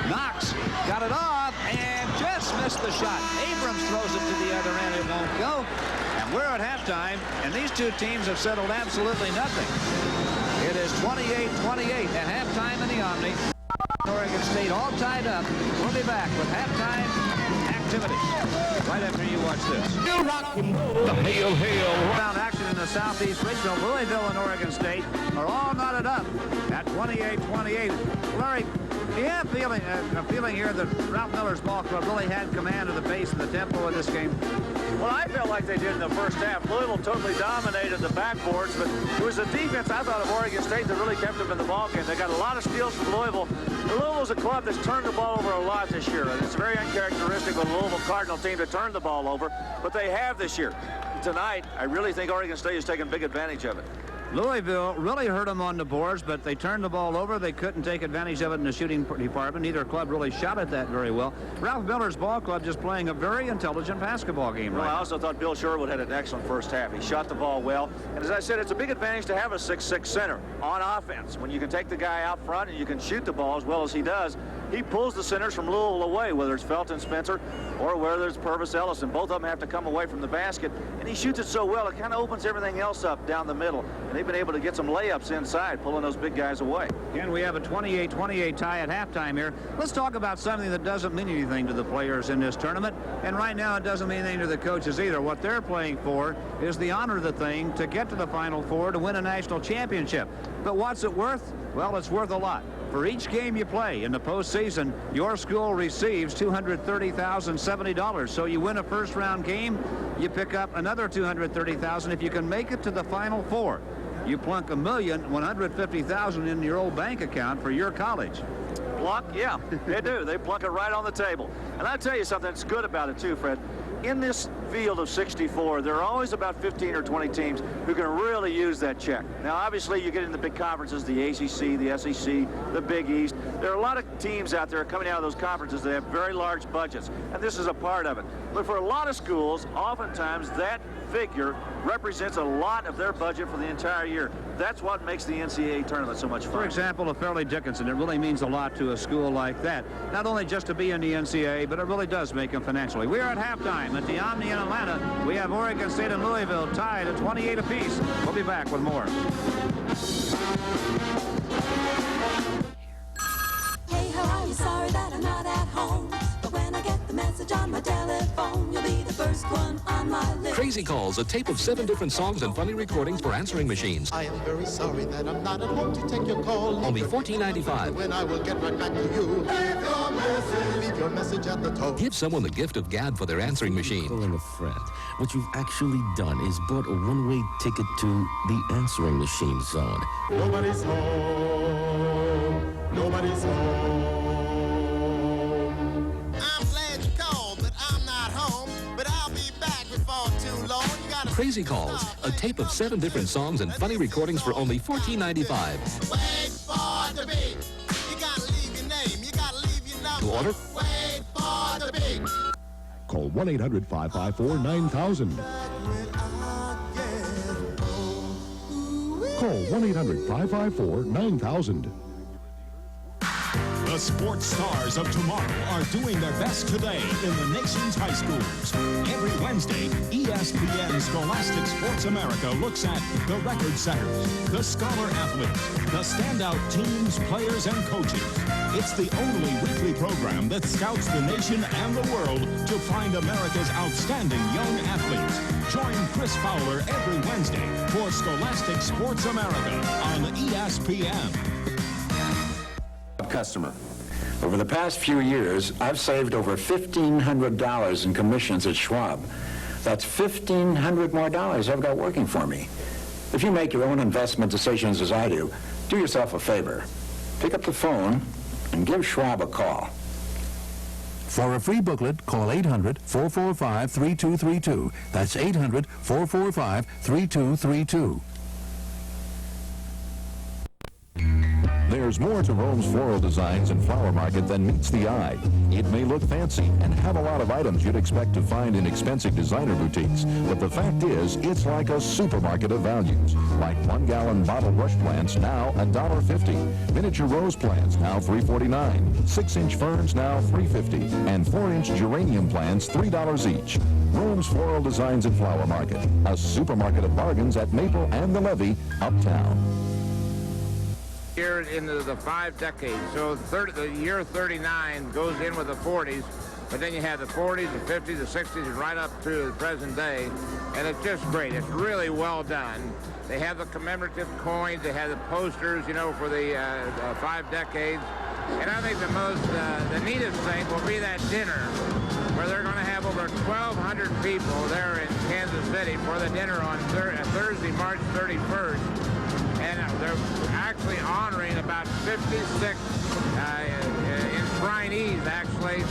Knox got it off and just missed the shot. Abrams throws it to the other end. It won't go. And we're at halftime, and these 2 teams have settled absolutely nothing. It is 28-28 at halftime in the Omni. Oregon State all tied up. We'll be back with halftime activities right after you watch this. The Hail Hail. Round action in the Southeast Regional. Louisville and Oregon State are all knotted up at 28-28. Larry, Yeah, a feeling here that Ralph Miller's ball club really had command of the pace and the tempo of this game. Well, I felt like they did in the first half. Louisville totally dominated the backboards, but it was the defense, I thought, of Oregon State that really kept them in the ball game. They got a lot of steals from Louisville. Louisville's a club that's turned the ball over a lot this year, and it's very uncharacteristic of the Louisville Cardinal team to turn the ball over, but they have this year. Tonight, I really think Oregon State is taking big advantage of it. Louisville really hurt them on the boards, but they turned the ball over. They couldn't take advantage of it in the shooting department. Neither club really shot at that very well. Ralph Miller's ball club just playing a very intelligent basketball game right now. I also thought Bill Sherwood had an excellent first half. He shot the ball well. And as I said, it's a big advantage to have a 6'6" center on offense. When you can take the guy out front and you can shoot the ball as well as he does, he pulls the centers from Louisville away, whether it's Felton Spencer or whether it's Purvis Ellison. Both of them have to come away from the basket, and he shoots it so well, it kind of opens everything else up down the middle. And they've been able to get some layups inside, pulling those big guys away. Again, we have a 28-28 tie at halftime here. Let's talk about something that doesn't mean anything to the players in this tournament, and right now it doesn't mean anything to the coaches either. What they're playing for is the honor of the thing, to get to the Final Four, to win a national championship. But what's it worth? Well, it's worth a lot. For each game you play in the postseason, your school receives $230,070. So you win a first-round game, you pick up another $230,000. If you can make it to the Final Four, you plunk $1,150,000 in your old bank account for your college. Plunk? Yeah, they do. They plunk it right on the table. And I'll tell you something that's good about it, too, Fred. In this field of 64, there are always about 15 or 20 teams who can really use that check. Now, obviously, you get in the big conferences, the ACC, the SEC, the Big East. There are a lot of teams out there coming out of those conferences that have very large budgets, and this is a part of it. But for a lot of schools, oftentimes that figure represents a lot of their budget for the entire year. That's what makes the NCAA tournament so much fun. For example, a Fairleigh Dickinson, it really means a lot to a school like that. Not only just to be in the NCAA, but it really does make them financially. We are at halftime at the Omni in Atlanta. We have Oregon State and Louisville tied at 28 apiece. We'll be back with more. Hey, how are you? Sorry that I'm not at home. But when I get the message on my telephone, you'll be the first one on my list. Crazy Calls, a tape of 7 different songs and funny recordings for answering machines. I am very sorry that I'm not at home to take your call. Only $14.95. When I will get right back to you. Leave your message. Leave your message at the tone. Give someone the gift of gab for their answering machine. Calling a friend. What you've actually done is bought a one-way ticket to the answering machine zone. Nobody's home. Nobody's home. I'm glad you called, but I'm not home. But I'll be back before too long. You gotta Crazy Calls, a tape of 7 different songs and funny recordings for only $14.95. Wait for the beat. You gotta leave your name. You gotta leave your number. To order? Wait for the beat. Call 1-800-554-9000. Call 1-800-554-9000. The sports stars of tomorrow are doing their best today in the nation's high schools. Every Wednesday, ESPN Scholastic Sports America looks at the record setters, the scholar athletes, the standout teams, players, and coaches. It's the only weekly program that scouts the nation and the world to find America's outstanding young athletes. Join Chris Fowler every Wednesday for Scholastic Sports America on ESPN. Customer. Over the past few years, I've saved over $1,500 in commissions at Schwab. That's $1,500 more dollars I've got working for me. If you make your own investment decisions as I do yourself a favor. Pick up the phone and give Schwab a call. For a free booklet, call 800-445-3232. That's 800-445-3232. There's more to Rome's floral designs and flower market than meets the eye. It may look fancy and have a lot of items you'd expect to find in expensive designer boutiques, but the fact is, it's like a supermarket of values. Like 1-gallon bottle brush plants, now $1.50. Miniature rose plants, now $3.49. 6-inch ferns, now $3.50. And 4-inch geranium plants, $3 each. Rome's Floral Designs and Flower Market, a supermarket of bargains at Maple and the Levee, uptown. Here into the 5 decades, so the year 39 goes in with the 40s, but then you have the 40s, the 50s, the 60s, and right up to the present day, and it's just great. It's really well done. They have the commemorative coins, they have the posters, you know, for the 5 decades. And I think the neatest thing will be that dinner where they're going to have over 1,200 people there in Kansas City for the dinner on Thursday, March 31st. And they're actually honoring about 56 enshrinees, actually,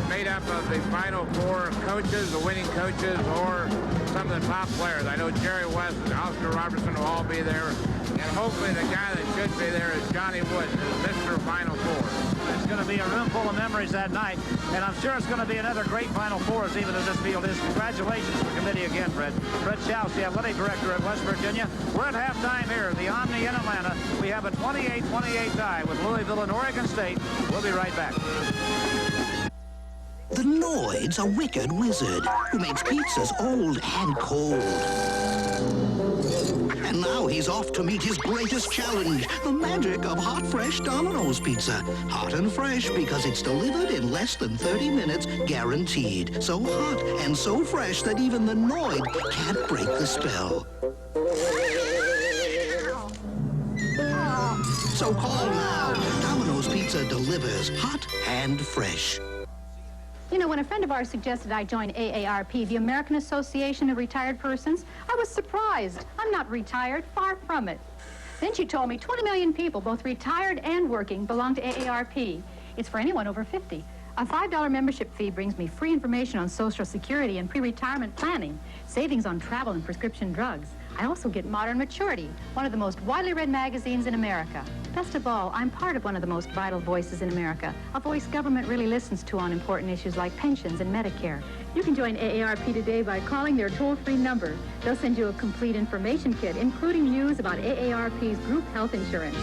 made up of the Final Four coaches, the winning coaches, or some of the top players. I know Jerry West and Oscar Robertson will all be there. And hopefully the guy that should be there is Johnny Wood, Mr. Final Four. It's going to be a room full of memories that night, and I'm sure it's going to be another great Final Four, even as this field is. Congratulations to the committee again, Fred. Fred Schaus, the athletic director at West Virginia. We're at halftime here at the Omni in Atlanta. We have a 28-28 tie with Louisville and Oregon State. We'll be right back. The Noid's a wicked wizard who makes pizzas old and cold. And now he's off to meet his greatest challenge, the magic of hot, fresh Domino's pizza. Hot and fresh because it's delivered in less than 30 minutes, guaranteed. So hot and so fresh that even the Noid can't break the spell. So call now. Domino's Pizza delivers hot and fresh. You know, when a friend of ours suggested I join AARP, the American Association of Retired Persons, I was surprised. I'm not retired, far from it. Then she told me 20 million people, both retired and working, belong to AARP. It's for anyone over 50. A $5 membership fee brings me free information on Social Security and pre-retirement planning, savings on travel and prescription drugs. I also get Modern Maturity, one of the most widely read magazines in America. Best of all, I'm part of one of the most vital voices in America, a voice government really listens to on important issues like pensions and Medicare. You can join AARP today by calling their toll-free number. They'll send you a complete information kit, including news about AARP's group health insurance.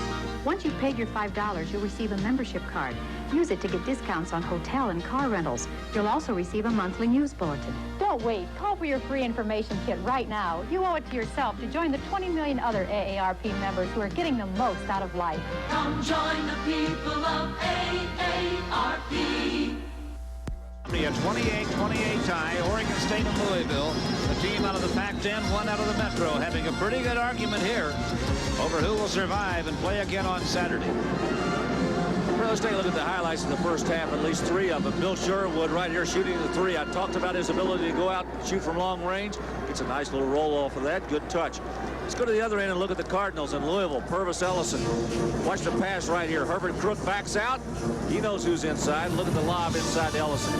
Once you've paid your $5, you'll receive a membership card. Use it to get discounts on hotel and car rentals. You'll also receive a monthly news bulletin. Don't wait. Call for your free information kit right now. You owe it to yourself to join the 20 million other AARP members who are getting the most out of life. Come join the people of AARP. A 28-28 tie, Oregon State and Louisville. The team out of the Pac-10, one out of the Metro, having a pretty good argument here over who will survive and play again on Saturday. Let's take a look at the highlights in the first half, at least three of them. Bill Sherwood right here shooting the three. I talked about his ability to go out and shoot from long range. Gets a nice little roll off of that. Good touch. Let's go to the other end and look at the Cardinals in Louisville. Purvis Ellison. Watch the pass right here. Herbert Crook backs out. He knows who's inside. Look at the lob inside to Ellison.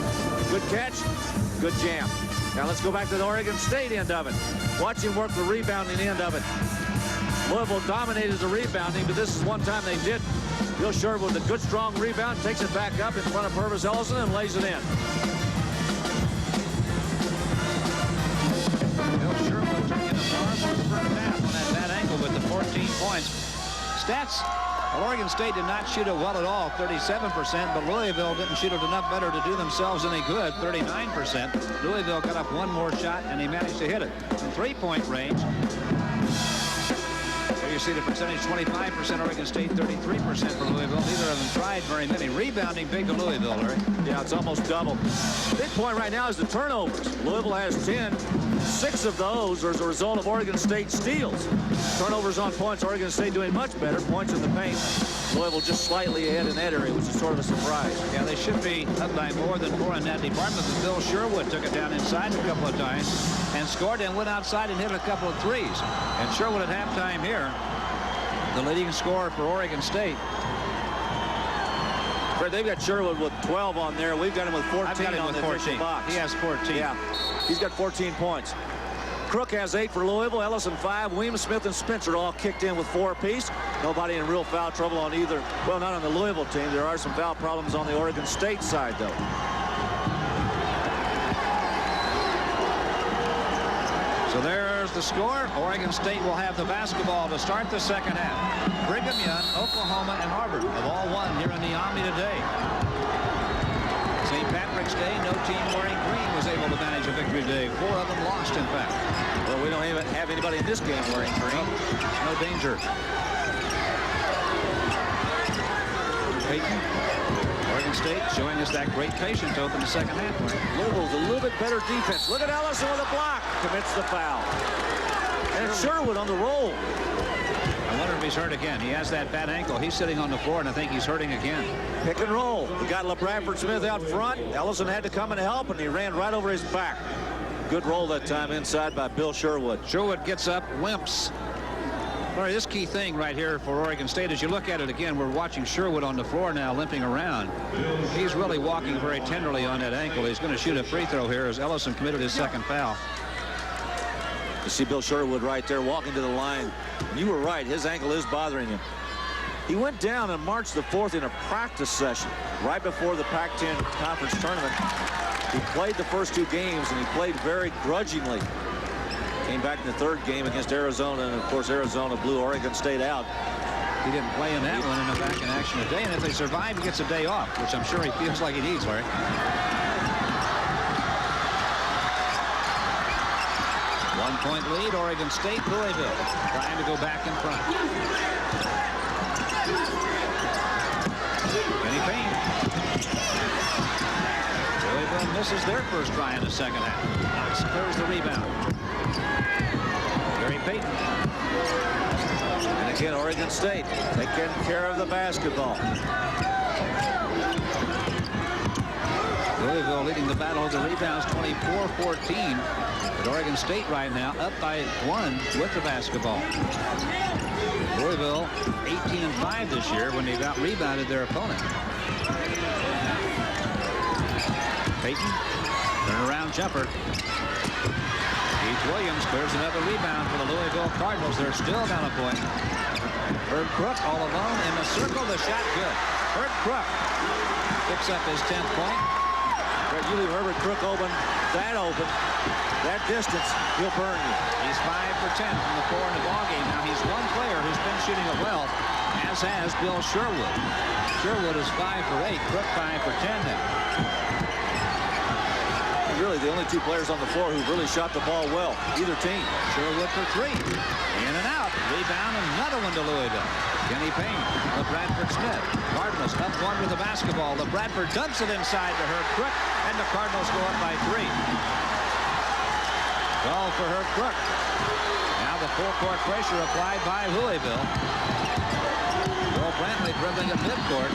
Good catch. Good jam. Now let's go back to the Oregon State end of it. Watch him work the rebounding end of it. Louisville dominated the rebounding, but this is one time they didn't. Bill Sherwood with a good, strong rebound, takes it back up in front of Purvis Ellison and lays it in. Bill Sherwood took in the far most of the first half on that bad ankle with the 14 points. Stats, well, Oregon State did not shoot it well at all, 37%, but Louisville didn't shoot it enough better to do themselves any good, 39%. Louisville got up one more shot, and he managed to hit it in three-point range. You see the percentage, 25% Oregon State, 33% for Louisville. Neither of them tried very many. Rebounding big to Louisville, Larry. Yeah, it's almost double. Big point right now is the turnovers. Louisville has 10. 6 of those are as a result of Oregon State steals. Turnovers on points, Oregon State doing much better. Points in the paint. Louisville just slightly ahead in that area, which is sort of a surprise. Yeah, they should be up by more than 4 in that department, but Bill Sherwood took it down inside a couple of times and scored and went outside and hit a couple of threes. And Sherwood at halftime here, the leading scorer for Oregon State. Fred, they've got Sherwood with 12 on there. We've got him with 14 I've got him on with the 14. box. He has 14. Yeah, he's got 14 points. Crook has 8 for Louisville, Ellison 5, Weems, Smith, and Spencer all kicked in with 4 apiece. Nobody in real foul trouble on either. Well, not on the Louisville team. There are some foul problems on the Oregon State side, though. So there's the score. Oregon State will have the basketball to start the second half. Brigham Young, Oklahoma, and Harvard have all won here in the Omni today. St. Patrick's Day, no team wearing green was able to manage a victory today. 4 of them lost, in fact. Well, we don't even have anybody in this game wearing green. No danger. Peyton, Oregon State showing us that great patience to open the second half. Louisville's a little bit better defense. Look at Ellison with a block. Commits the foul. And Sherwood on the roll. I wonder if he's hurt again. He has that bad ankle. He's sitting on the floor, and I think he's hurting again. Pick and roll. He got LeBradford Smith out front. Ellison had to come and help, and he ran right over his back. Good roll that time inside by Bill Sherwood. Sherwood gets up, limps. All right, this key thing right here for Oregon State, as you look at it again, we're watching Sherwood on the floor now limping around. He's really walking very tenderly on that ankle. He's going to shoot a free throw here as Ellison committed his second foul. You see Bill Sherwood right there walking to the line. And you were right, his ankle is bothering him. He went down on March the 4th in a practice session right before the Pac-10 conference tournament. He played the first 2 games, and he played very grudgingly. Came back in the 3rd game against Arizona, and of course Arizona blew Oregon State out. He didn't play in that one, and they're back in action today. And if they survive, he gets a day off, which I'm sure he feels like he needs, Larry. 1-point lead, Oregon State, Louisville trying to go back in front. Kenny Payne. Louisville misses their first try in the second half. Clears the rebound. Gary Payton. And again, Oregon State taking care of the basketball. Louisville leading the battle of the rebounds 24-14. But Oregon State right now up by 1 with the basketball. Louisville 18-5 this year when they've out-rebounded their opponent. Payton, turnaround jumper. Keith Williams clears another rebound for the Louisville Cardinals. They're still down a point. Herb Crook all alone in the circle. The shot good. Herb Crook picks up his 10th point. You leave Herbert Crook open, that distance, he'll burn you. He's 5 for 10 from the floor in the ballgame. Now he's one player who's been shooting it well, as has Bill Sherwood. Sherwood is 5 for 8. Crook 5 for 10 now. Really the only 2 players on the floor who really shot the ball well, either team. Sherwood for 3. In and out. Rebound, another one to Louisville. Kenny Payne, LeBradford Smith. Cardinals up 1 with the basketball. LeBradford dumps it inside to Herb Crook, and the Cardinals go up by 3. Call for Herb Crook. Now the full-court pressure applied by Louisville. Will Brantley dribbling at midcourt.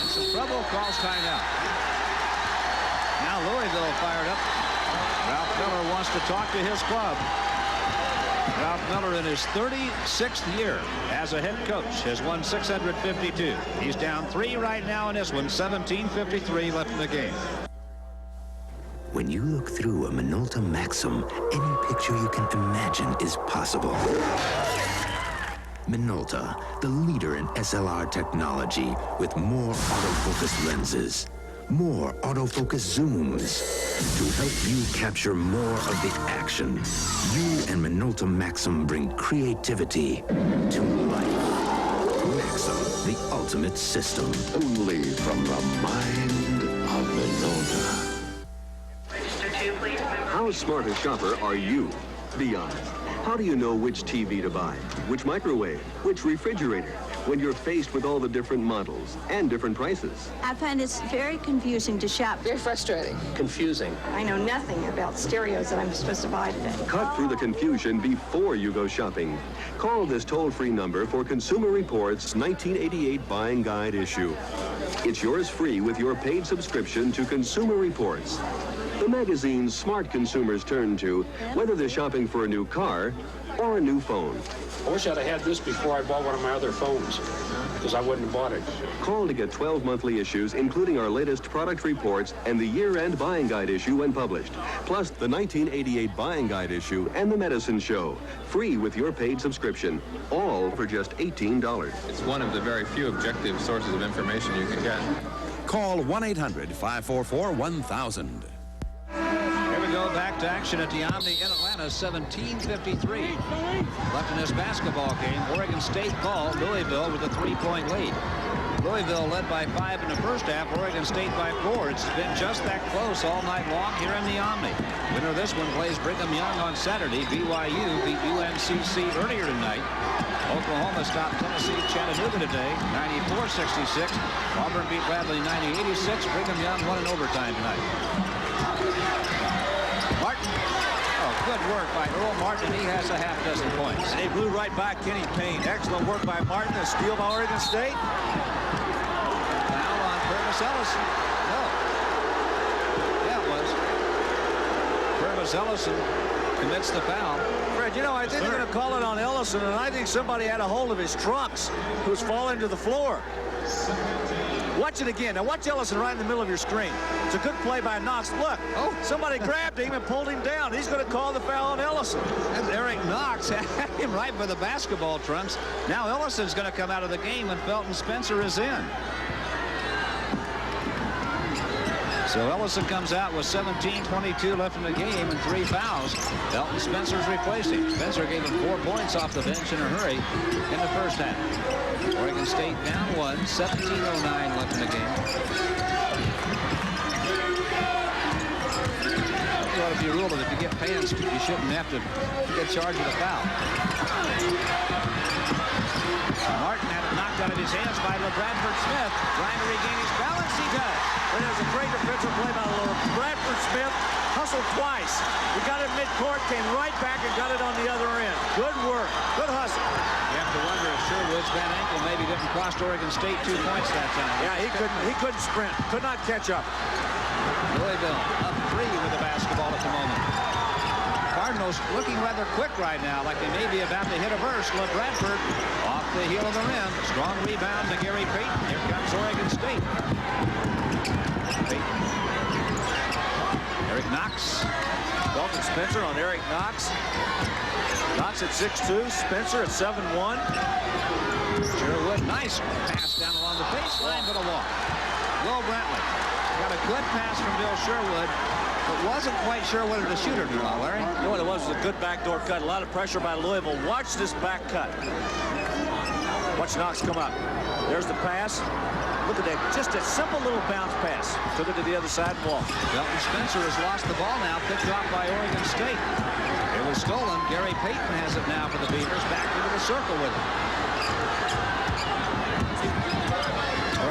In some trouble, calls timeout. Now Louisville fired up. Ralph Miller wants to talk to his club. Ralph Miller in his 36th year as a head coach has won 652. He's down 3 right now in this one. 17:53 left in the game. When you look through a Minolta Maxim, any picture you can imagine is possible. Minolta, the leader in SLR technology, with more autofocus lenses, more autofocus zooms, to help you capture more of the action. You and Minolta Maxim bring creativity to life. Maxim, the ultimate system. Only from the mind of Minolta. How smart a shopper are you? Be honest. How do you know which TV to buy, which microwave, which refrigerator, when you're faced with all the different models and different prices? I find it's very confusing to shop. Very frustrating. Confusing. I know nothing about stereos that I'm supposed to buy today. Cut through the confusion before you go shopping. Call this toll-free number for Consumer Reports' 1988 Buying Guide issue. It's yours free with your paid subscription to Consumer Reports, the magazine smart consumers turn to, whether they're shopping for a new car or a new phone. I wish I'd have had this before I bought one of my other phones, because I wouldn't have bought it. Call to get 12 monthly issues, including our latest product reports and the year-end Buying Guide issue when published, plus the 1988 Buying Guide issue and the Medicine Show, free with your paid subscription, all for just $18. It's one of the very few objective sources of information you can get. Call 1-800-544-1000. Here we go, back to action at the Omni in Atlanta, 17:53. Left in this basketball game. Oregon State ball, Louisville with a 3-point lead. Louisville led by 5 in the first half, Oregon State by 4. It's been just that close all night long here in the Omni. Winner of this one plays Brigham Young on Saturday. BYU beat UNCC earlier tonight. Oklahoma stopped Tennessee Chattanooga today, 94-66. Auburn beat Bradley 90-86. Brigham Young won in overtime tonight. Martin. Oh, Good work by Earl Martin, and he has a half dozen points. And he blew right by Kenny Payne. Excellent work by Martin. A steal by Oregon State. Foul on Purvis Ellison. No. Yeah, it was. Purvis Ellison commits the foul. Fred, you know, I think they're going to call it on Ellison, and I think somebody had a hold of his trunks who's falling to the floor. Watch it again. Now watch Ellison right in the middle of your screen. It's a good play by Knox. Look, somebody grabbed him and pulled him down. He's going to call the foul on Ellison. And Eric Knox had him right by the basketball trunks. Now Ellison's going to come out of the game, and Felton Spencer is in. So Ellison comes out with 17:22 left in the game and 3 fouls. Felton Spencer's replacing. Spencer gave him 4 points off the bench in a hurry in the first half. Oregon State down 1, 17:09 left in the game. You ought to be ruled that if you get fans, you shouldn't have to get charged with a foul. Martin had it knocked out of his hands by LeBradford Smith. Trying to regain his balance, he does. And there's a great defensive play by LeBradford Smith. Hustled twice. He got it midcourt, came right back and got it on the other end. Good work. Good hustle. You have to wonder if Sherwood's Van Ankle maybe didn't cost Oregon State 2 points that time. Yeah, he couldn't sprint. Could not catch up. Louisville up 3 with the basketball at the moment. Cardinals looking rather quick right now, like they may be about to hit a burst. LeBradford off the heel of the rim. Strong rebound to Gary Payton. Here comes Oregon State. Payton. Eric Knox. Felton Spencer on Eric Knox. Knox at 6'2", Spencer at 7'1". Sherwood, nice pass down along the baseline, but a walk. Will Brantley got a good pass from Bill Sherwood, but wasn't quite sure whether to shoot or not, Larry. You know what it was a good backdoor cut. A lot of pressure by Louisville. Watch this back cut. Watch Knox come up. There's the pass. Look at that, just a simple little bounce pass. Took it to the other side and walked. Felton Spencer has lost the ball now, picked off by Oregon State. It was stolen. Gary Payton has it now for the Beavers. Back into the circle with it.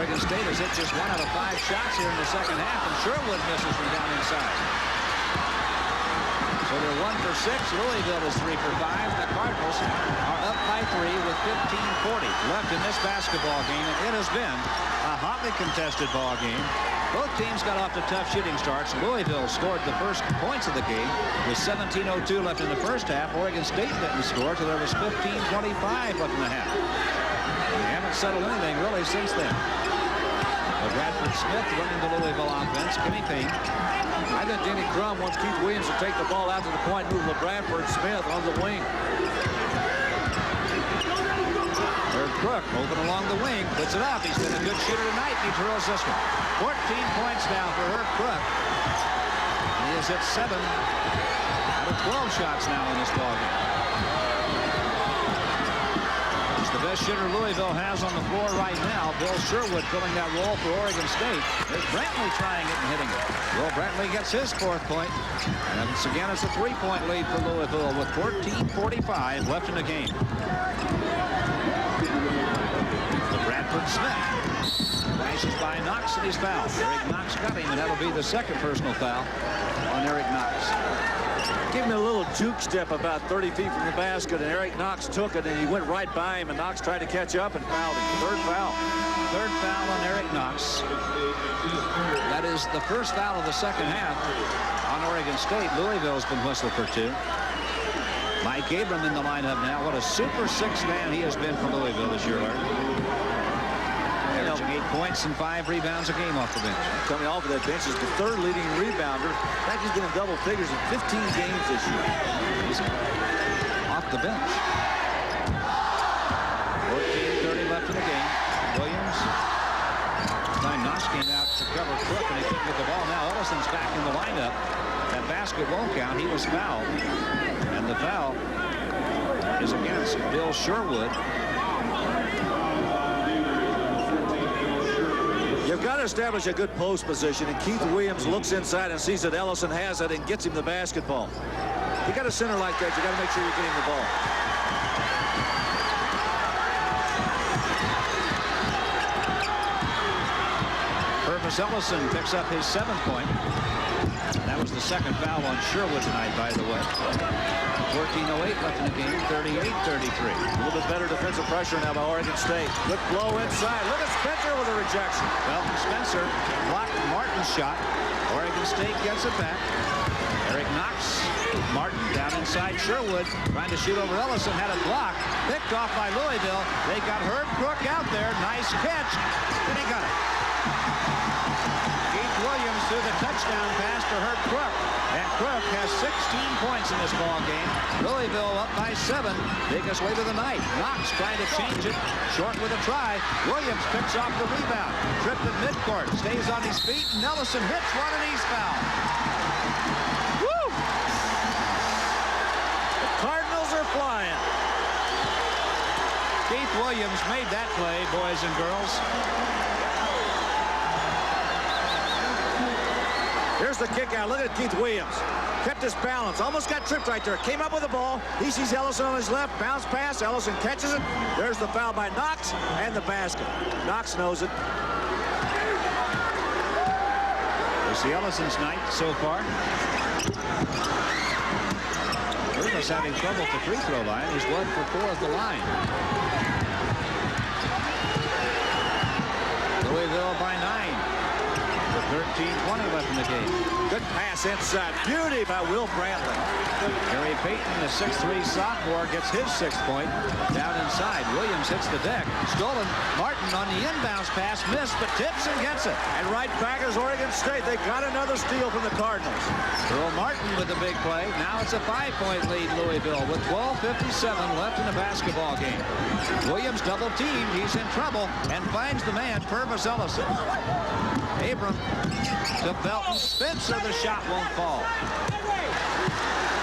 Oregon State has hit just 1 out of 5 shots here in the second half, and Sherwood misses from down inside. So they're 1 for 6. Louisville is 3 for 5. The Cardinals are up by 3 with 15:40 left in this basketball game, and it has been a hotly contested ball game. Both teams got off to tough shooting starts. Louisville scored the first points of the game with 17:02 left in the first half. Oregon State didn't score till there was 15:25 left in the half. They haven't settled anything really since then. Bradford Smith running the Louisville offense. Kenny Payne. I think Denny Crum wants Keith Williams to take the ball out to the point, move LeBradford Smith on the wing. Herb Crook moving along the wing, puts it up. He's been a good shooter tonight. He drills this one. 14 points now for Herb Crook. He is at 7 out of 12 shots now in this ballgame. He's the best shooter Louisville has on the floor right now. Bill Sherwood filling that role for Oregon State. There's Brantley trying it and hitting it. Will Brantley gets his 4th point. And once again, it's a 3-point lead for Louisville with 14:45 left in the game. Bradford Smith flashes by Knox, and he's fouled. Eric Knox got him, and that'll be the 2nd personal foul on Eric Knox. Gave him a little juke step about 30 feet from the basket, and Eric Knox took it, and he went right by him, and Knox tried to catch up and fouled him. 3rd foul. 3rd foul on Eric Knox. That is the first foul of the second half on Oregon State. Louisville's been whistled for 2. Mike Abram in the lineup now. What a Super 6 man he has been for Louisville this year, Larry. Averaging 8 points and 5 rebounds a game off the bench. Coming off of that bench is the 3rd leading rebounder. In fact, he's been in double figures in 15 games this year. He's off the bench. 14:30 left in the game. Williams. Knox came out to cover Crook, and he couldn't get the ball. Now Ellison's back in the lineup. That basket won't count. He was fouled. And the foul is against Bill Sherwood. You've got to establish a good post position, and Keith Williams looks inside and sees that Ellison has it and gets him the basketball. You got a center like that, you got to make sure you're getting the ball. Purvis Ellison picks up his 7th point. That was the second foul on Sherwood tonight, by the way. 14:08 left in the game, 38-33. A little bit better defensive pressure now by Oregon State. Good blow inside. Look at Spencer with a rejection. Felton Spencer blocked Martin's shot. Oregon State gets it back. Eric Knox. Martin down inside Sherwood, trying to shoot over Ellison, had it blocked. Picked off by Louisville. They got Herb Crook out there. Nice catch. And he got it. Keith Williams threw the touchdown pass to Herb Crook. And Crook has 16 points in this ball game. Louisville up by 7. Biggest way to the night. Knox trying to change it. Short with a try. Williams picks off the rebound. Tripped at midcourt. Stays on his feet. And Ellison hits one and he's fouled. Woo! The Cardinals are flying. Keith Williams made that play, boys and girls. Here's the kick out. Look at Keith Williams. Kept his balance. Almost got tripped right there. Came up with the ball. He sees Ellison on his left. Bounce pass. Ellison catches it. There's the foul by Knox and the basket. Knox knows it. We see Ellison's night so far. Bruno's having trouble at the free throw line. He's 1 for 4 at the line. Louisville by 9. 13:20 left in the game. Good pass inside. Beauty by Will Brantley. Gary Payton, the 6'3" sophomore, gets his 6th point. Down inside, Williams hits the deck. Stolen. Martin on the inbounds pass, missed, but tips and gets it. And right back is Oregon State. They got another steal from the Cardinals. Earl Martin with the big play. Now it's a 5-point lead, Louisville, with 12:57 left in the basketball game. Williams double teamed. He's in trouble and finds the man, Purvis Ellison. Abram to Felton Spencer. The shot won't fall.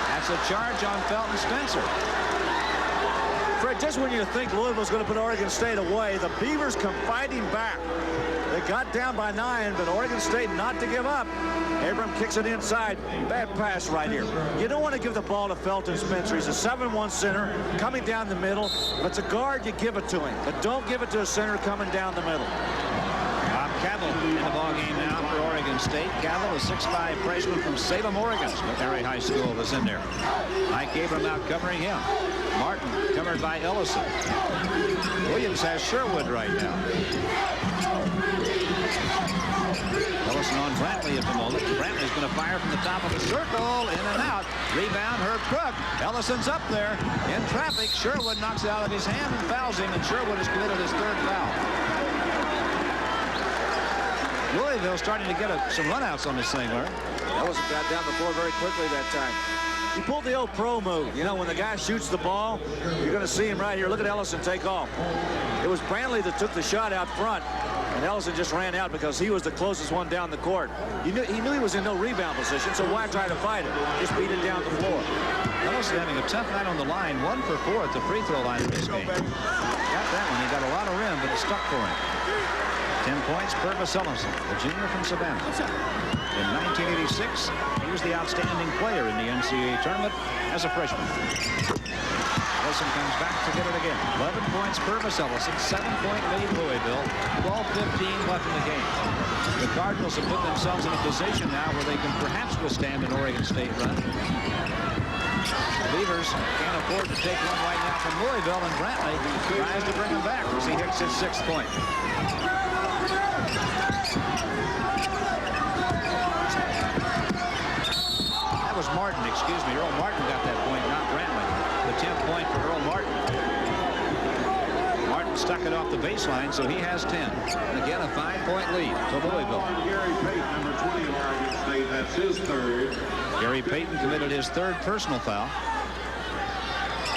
That's a charge on Felton Spencer. Fred, just when you think Louisville's going to put Oregon State away, the Beavers come fighting back. They got down by 9, but Oregon State not to give up. Abram kicks it inside. Bad pass right here. You don't want to give the ball to Felton Spencer. He's a 7'1" center coming down the middle. If it's a guard, you give it to him. But don't give it to a center coming down the middle. Cavill in the ball game now for Oregon State. Cavill, a 6'5" freshman from Salem, Oregon. Missionary High School was in there. Mike Abram out covering him. Martin covered by Ellison. Williams has Sherwood right now. Ellison on Brantley at the moment. Brantley's going to fire from the top of the circle. In and out. Rebound, Herb Crook. Ellison's up there in traffic. Sherwood knocks it out of his hand and fouls him, and Sherwood has committed his 3rd foul. Louisville starting to get some runouts on this thing, Larry. Ellison got down the floor very quickly that time. He pulled the old pro move. You know, when the guy shoots the ball, you're going to see him right here. Look at Ellison take off. It was Brantley that took the shot out front, and Ellison just ran out because he was the closest one down the court. He knew he was in no rebound position, so why try to fight it? Just beat it down the floor. Ellison having a tough night on the line, 1 for 4 at the free throw line in this game. Got that one. He got a lot of rim, but it stuck for him. 10 points, Purvis Ellison, a junior from Savannah. In 1986, he was the outstanding player in the NCAA tournament as a freshman. Ellison comes back to get it again. 11 points, Purvis Ellison, 7-point lead, Louisville. 12:15 left in the game. The Cardinals have put themselves in a position now where they can perhaps withstand an Oregon State run. The Beavers can't afford to take one right now from Louisville, and Brantley tries to bring him back as he hits his 6th point. That was Martin, excuse me. Earl Martin got that point, not Brantley. The 10th point for Earl Martin. Martin stuck it off the baseline, so he has 10. And again, a 5-point lead to Louisville. Gary Payton, number 20, Oregon State. That's his 3rd. Gary Payton committed his 3rd personal foul.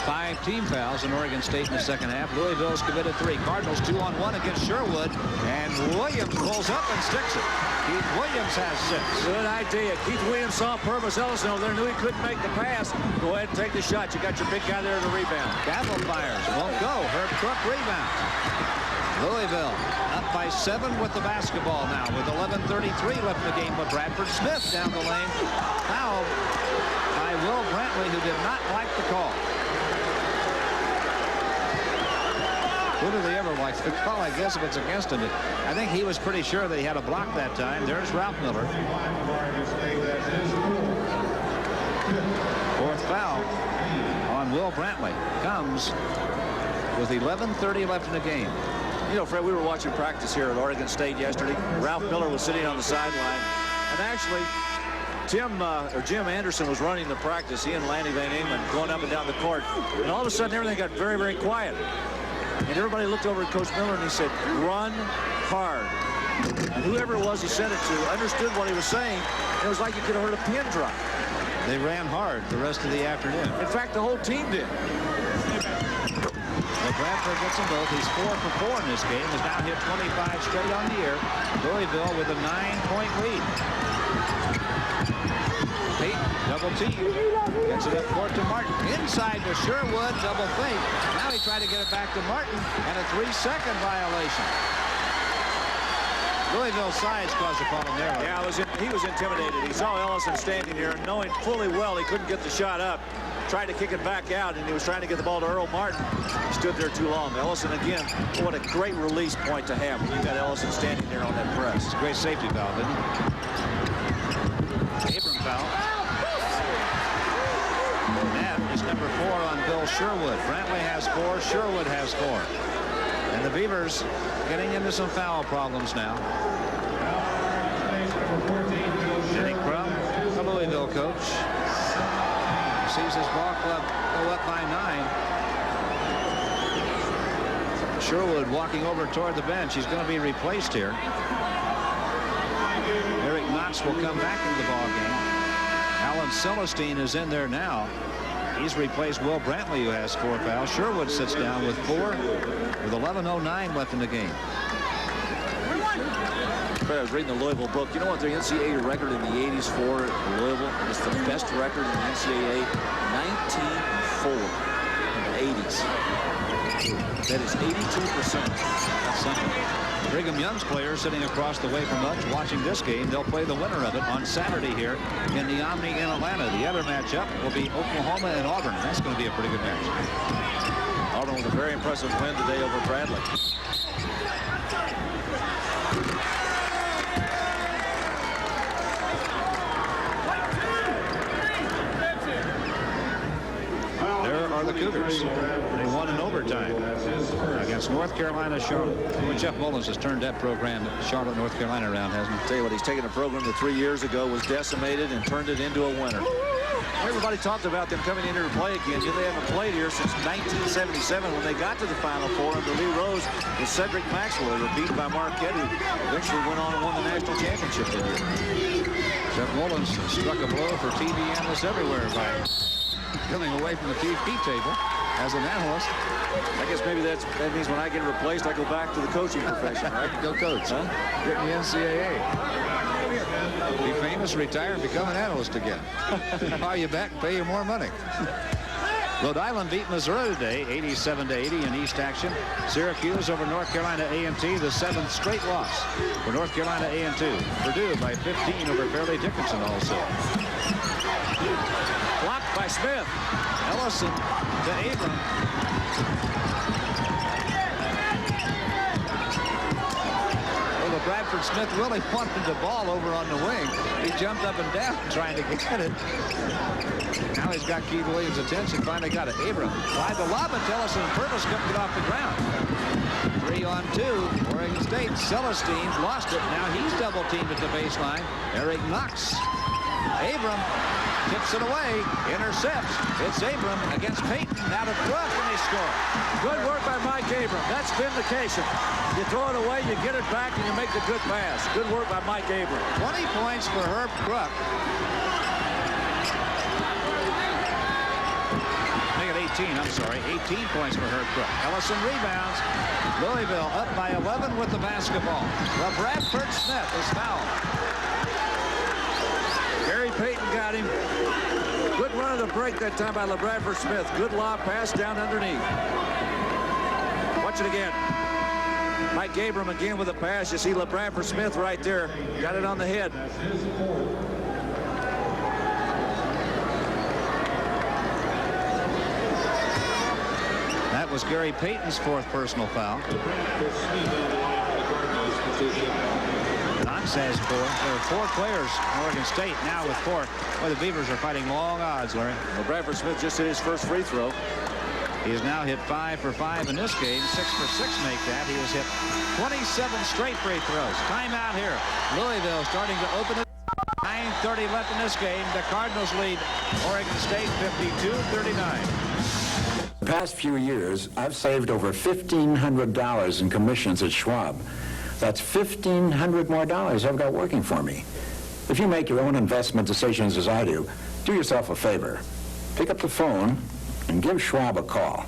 5 team fouls in Oregon State in the second half. Louisville's committed 3. Cardinals 2-on-1 against Sherwood, and Williams pulls up and sticks it. Keith Williams has 6. Good idea. Keith Williams saw Purvis Ellison over there, knew he couldn't make the pass. Go ahead and take the shot. You got your big guy there to rebound. Cavill fires, won't go. Herb Crook rebounds. Louisville up by 7 with the basketball now, with 11:33 left in the game. But Bradford Smith down the lane, fouled by Will Brantley, who did not like the call. Who do they ever like the call, I guess, if it's against him. I think he was pretty sure that he had a block that time. There's Ralph Miller. Fourth foul on Will Brantley comes with 11:30 left in the game. You know, Fred, we were watching practice here at Oregon State yesterday. Ralph Miller was sitting on the sideline, and actually Jim Anderson was running the practice. He and Lanny Van Engelen going up and down the court, and all of a sudden everything got very, very quiet. And everybody looked over at Coach Miller and he said, "Run hard." And whoever it was he said it to understood what he was saying, and it was like you could have heard a pin drop. They ran hard the rest of the afternoon. In fact, the whole team did. Well, Bradford gets them both. He's 4 for 4 in this game. Has now hit 25 straight on the year. Louisville with a 9-point lead. Peyton, double team. Gets it up court to Martin. Inside to Sherwood, double fake. Now he tried to get it back to Martin, and a 3-second violation. Louisville sides caused a problem there. Yeah, he was intimidated. He saw Ellison standing here, knowing fully well he couldn't get the shot up. Tried to kick it back out, and he was trying to get the ball to Earl Martin. He stood there too long. Ellison, again, what a great release point to have when you got Ellison standing there on that press. It's a great safety foul, isn't it? Abram foul. And that is number 4 on Bill Sherwood. Brantley has 4. Sherwood has 4. And the Beavers getting into some foul problems now. Denny Crum, the Louisville coach, sees his ball club go up by 9. Sherwood walking over toward the bench. He's going to be replaced here. Eric Knox will come back into the ball game. Alan Celestine is in there now. He's replaced Will Brantley, who has 4 fouls. Sherwood sits down with 4 with 11:09 left in the game. I was reading the Louisville book. You know what their NCAA record in the 80s for Louisville? It's the best record in the NCAA, 19-4 in the 80s. That is 82%. That's something. Brigham Young's players sitting across the way from us watching this game. They'll play the winner of it on Saturday here in the Omni in Atlanta. The other matchup will be Oklahoma and Auburn. That's going to be a pretty good match. Auburn with a very impressive win today over Bradley. The Cougars. They won in overtime against North Carolina Charlotte. Well, Jeff Mullins has turned that program, Charlotte, North Carolina, around, hasn't he? I'll tell you what, he's taken a program that 3 years ago was decimated and turned it into a winner. Everybody talked about them coming in here to play again. They haven't played here since 1977 when they got to the Final Four under Lee Rose with Cedric Maxwell. They were beaten by Marquette, who eventually went on and won the national championship that year. Jeff Mullins struck a blow for TV analysts everywhere by coming away from the TV table as an analyst. I guess maybe that means when I get replaced, I go back to the coaching profession, right? Go coach, huh? Get in the NCAA. Be famous, retire, and become an analyst again. Buy you back and pay you more money. Rhode Island beat Missouri today, 87-80 in East action. Syracuse over North Carolina A&T, the 7th straight loss for North Carolina A&T. Purdue by 15 over Fairleigh Dickinson also. Blocked by Smith. Ellison to Abram. Well, the Bradford Smith really wanted the ball over on the wing. He jumped up and down trying to get it. Now he's got Keith Williams' attention. Finally got it. Abram tried the lob at Ellison. Purvis couldn't get off the ground. 3-on-2. Oregon State. Celestine lost it. Now he's double teamed at the baseline. Eric Knox. Abram tips it away, intercepts. It's Abram against Peyton. Now to Brook, and they score. Good work by Mike Abram. That's vindication. You throw it away, you get it back, and you make the good pass. Good work by Mike Abram. 20 points for Herb Brook. Make it 18, I'm sorry. 18 points for Herb Brook. Ellison rebounds. Louisville up by 11 with the basketball. Well, Bradford Smith is fouled. Gary Payton got him. Good run of the break that time by LeBradford Smith. Good lob pass down underneath. Watch it again. Mike Abram again with a pass. You see LeBradford Smith right there. Got it on the head. That was Gary Payton's 4th personal foul. Knox has 4. There are 4 players in Oregon State now with 4. Boy, the Beavers are fighting long odds, Larry. Well, Bradford Smith just hit his first free throw. He has now hit 5 for 5 in this game. 6 for 6 make that. He has hit 27 straight free throws. Timeout here. Louisville starting to open it. 9:30 left in this game. The Cardinals lead Oregon State 52-39. The past few years, I've saved over $1,500 in commissions at Schwab. That's $1,500 more dollars I've got working for me. If you make your own investment decisions as I do yourself a favor. Pick up the phone and give Schwab a call.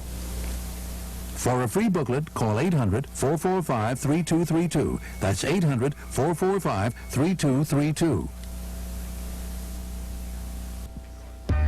For a free booklet, call 800-445-3232. That's 800-445-3232.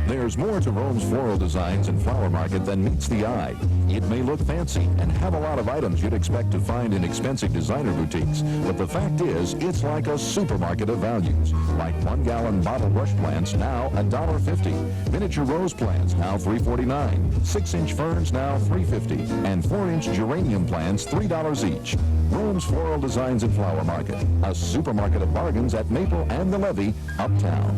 There's more to Rome's floral designs and flower market than meets the eye. It may look fancy and have a lot of items you'd expect to find in expensive designer boutiques, but the fact is, it's like a supermarket of values. Like 1-gallon bottle brush plants, now $1.50. Miniature rose plants, now $3.49. 6-inch ferns, now $3.50. And 4-inch geranium plants, $3 each. Rome's Floral Designs and Flower Market, a supermarket of bargains at Maple and the Levee, uptown.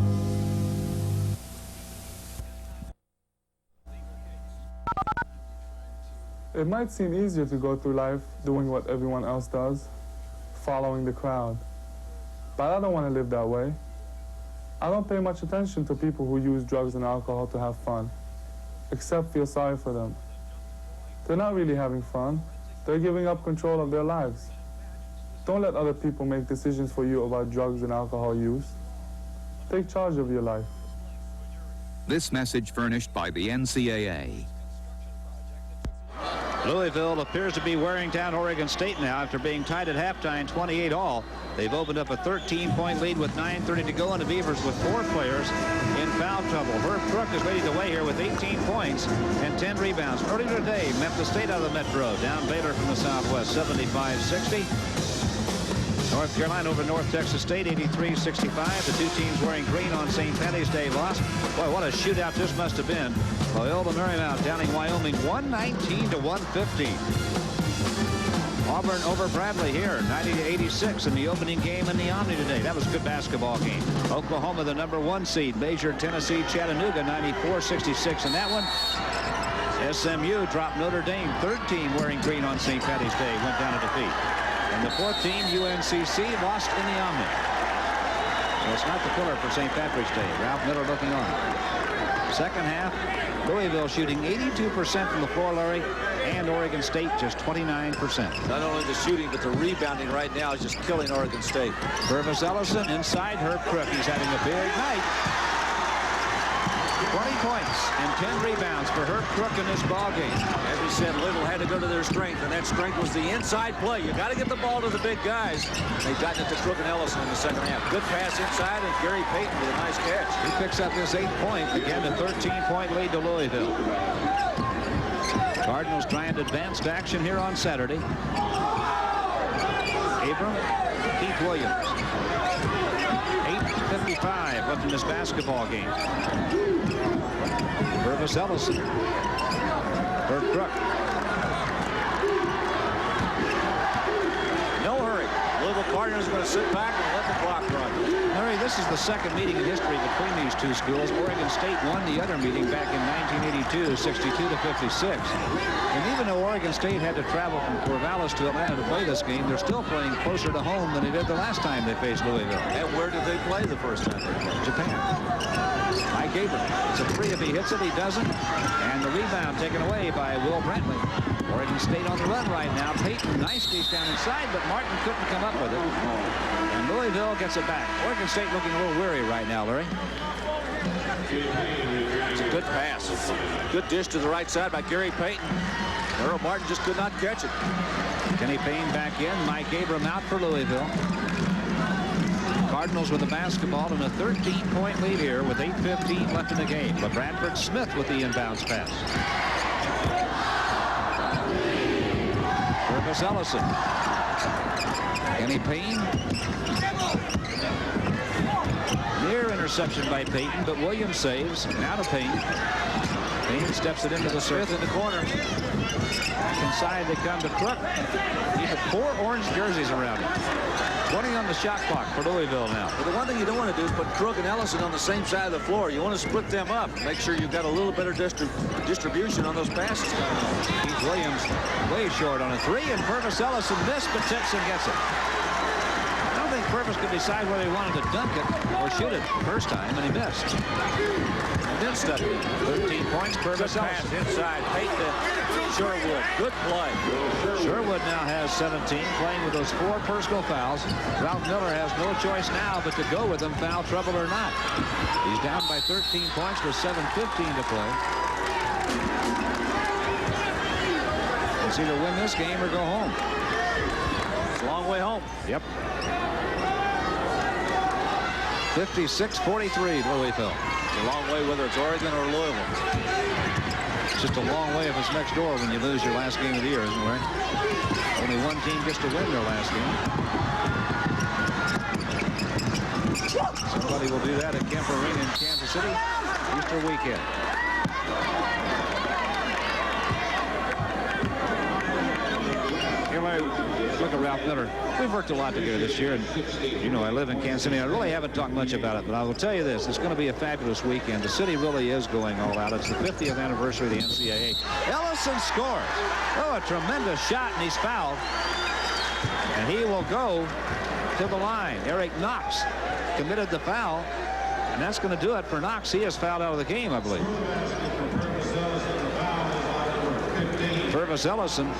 It might seem easier to go through life doing what everyone else does, following the crowd. But I don't want to live that way. I don't pay much attention to people who use drugs and alcohol to have fun, except feel sorry for them. They're not really having fun. They're giving up control of their lives. Don't let other people make decisions for you about drugs and alcohol use. Take charge of your life. This message furnished by the NCAA. Louisville appears to be wearing down Oregon State now after being tied at halftime 28-all. They've opened up a 13-point lead with 9:30 to go, and the Beavers with 4 players in foul trouble. Herb Crook is leading the way here with 18 points and 10 rebounds. Earlier today, Memphis State out of the Metro, down Baylor from the Southwest, 75-60. North Carolina over North Texas State, 83-65. The 2 teams wearing green on St. Patty's Day lost. Boy, what a shootout this must have been. Loyola Marymount downing Wyoming 119-150. Auburn over Bradley here, 90-86 in the opening game in the Omni today. That was a good basketball game. Oklahoma, the #1 seed, measured Tennessee Chattanooga 94-66 in that one. SMU dropped Notre Dame. 3rd team wearing green on St. Patty's Day went down to defeat. And the 4th team, UNCC, lost in the Omni. So it's not the killer for St. Patrick's Day. Ralph Miller looking on. Second half, Louisville shooting 82% from the floor, Larry, and Oregon State just 29%. Not only the shooting, but the rebounding right now is just killing Oregon State. Purvis Ellison inside Herb Crook. He's having a big night. 20 points and 10 rebounds for Herb Crook in this ball game. As we said, Little had to go to their strength, and that strength was the inside play. You got to get the ball to the big guys. They've gotten it to Crook and Ellison in the second half. Good pass inside, and Gary Payton with a nice catch. He picks up this 8-point, again a 13-point lead to Louisville. Cardinals trying to advance to action here on Saturday. Abram, Keith Williams. 8:55 left in this basketball game. Purvis Ellison. Herb Crook. No hurry. Louisville Cardinals are going to sit back and let the clock run. Larry, this is the second meeting in history between these 2 schools. Oregon State won the other meeting back in 1982, 62-56. And even though Oregon State had to travel from Corvallis to Atlanta to play this game, they're still playing closer to home than they did the last time they faced Louisville. And where did they play the first time they played? Japan. Mike Abram. It's a 3 if he hits it, he doesn't. And the rebound taken away by Will Brantley. Oregon State on the run right now. Payton, nice piece down inside, but Martin couldn't come up with it. And Louisville gets it back. Oregon State looking a little weary right now, Larry. It's a good pass. Good dish to the right side by Gary Payton. Earl Martin just could not catch it. Kenny Payne back in. Mike Abram out for Louisville. Cardinals with the basketball and a 13-point lead here with 8:15 left in the game. Bradford Smith with the inbounds pass. Purvis Ellison. Kenny Payne. Near interception by Payton, but Williams saves. Now to Payne. Lynn steps it into the circle. In the corner. Back inside they come to Crook. He had 4 orange jerseys around him. 20 on the shot clock for Louisville now. But the one thing you don't want to do is put Crook and Ellison on the same side of the floor. You want to split them up. Make sure you've got a little better distribution on those passes. Keith Williams way short on a 3, and Purvis Ellison missed, but Tixon gets it. I don't think Purvis could decide whether he wanted to dunk it or shoot it first time, and he missed. And then stuck it. 13 points, Purvis Ellison. Inside, Pate to Sherwood. Good play. Sherwood now has 17, playing with those 4 personal fouls. Ralph Miller has no choice now but to go with them, foul trouble or not. He's down by 13 points with 7:15 to play. It's either win this game or go home. It's a long way home. Yep. 56-43, Louisville. It's a long way whether it's Oregon or Louisville. It's just a long way if it's next door when you lose your last game of the year, isn't it, right? Only one team gets to win their last game. Somebody will do that at Kemper Arena in Kansas City Easter weekend. Look at Ralph Miller. We've worked a lot together this year, and you know I live in Kansas City. I really haven't talked much about it, but I will tell you this: it's going to be a fabulous weekend. The city really is going all out. It's the 50th anniversary of the NCAA. Ellison scores. Oh, a tremendous shot, and he's fouled, and he will go to the line. Eric Knox committed the foul, and that's going to do it for Knox. He is fouled out of the game, I believe. Purvis Ellison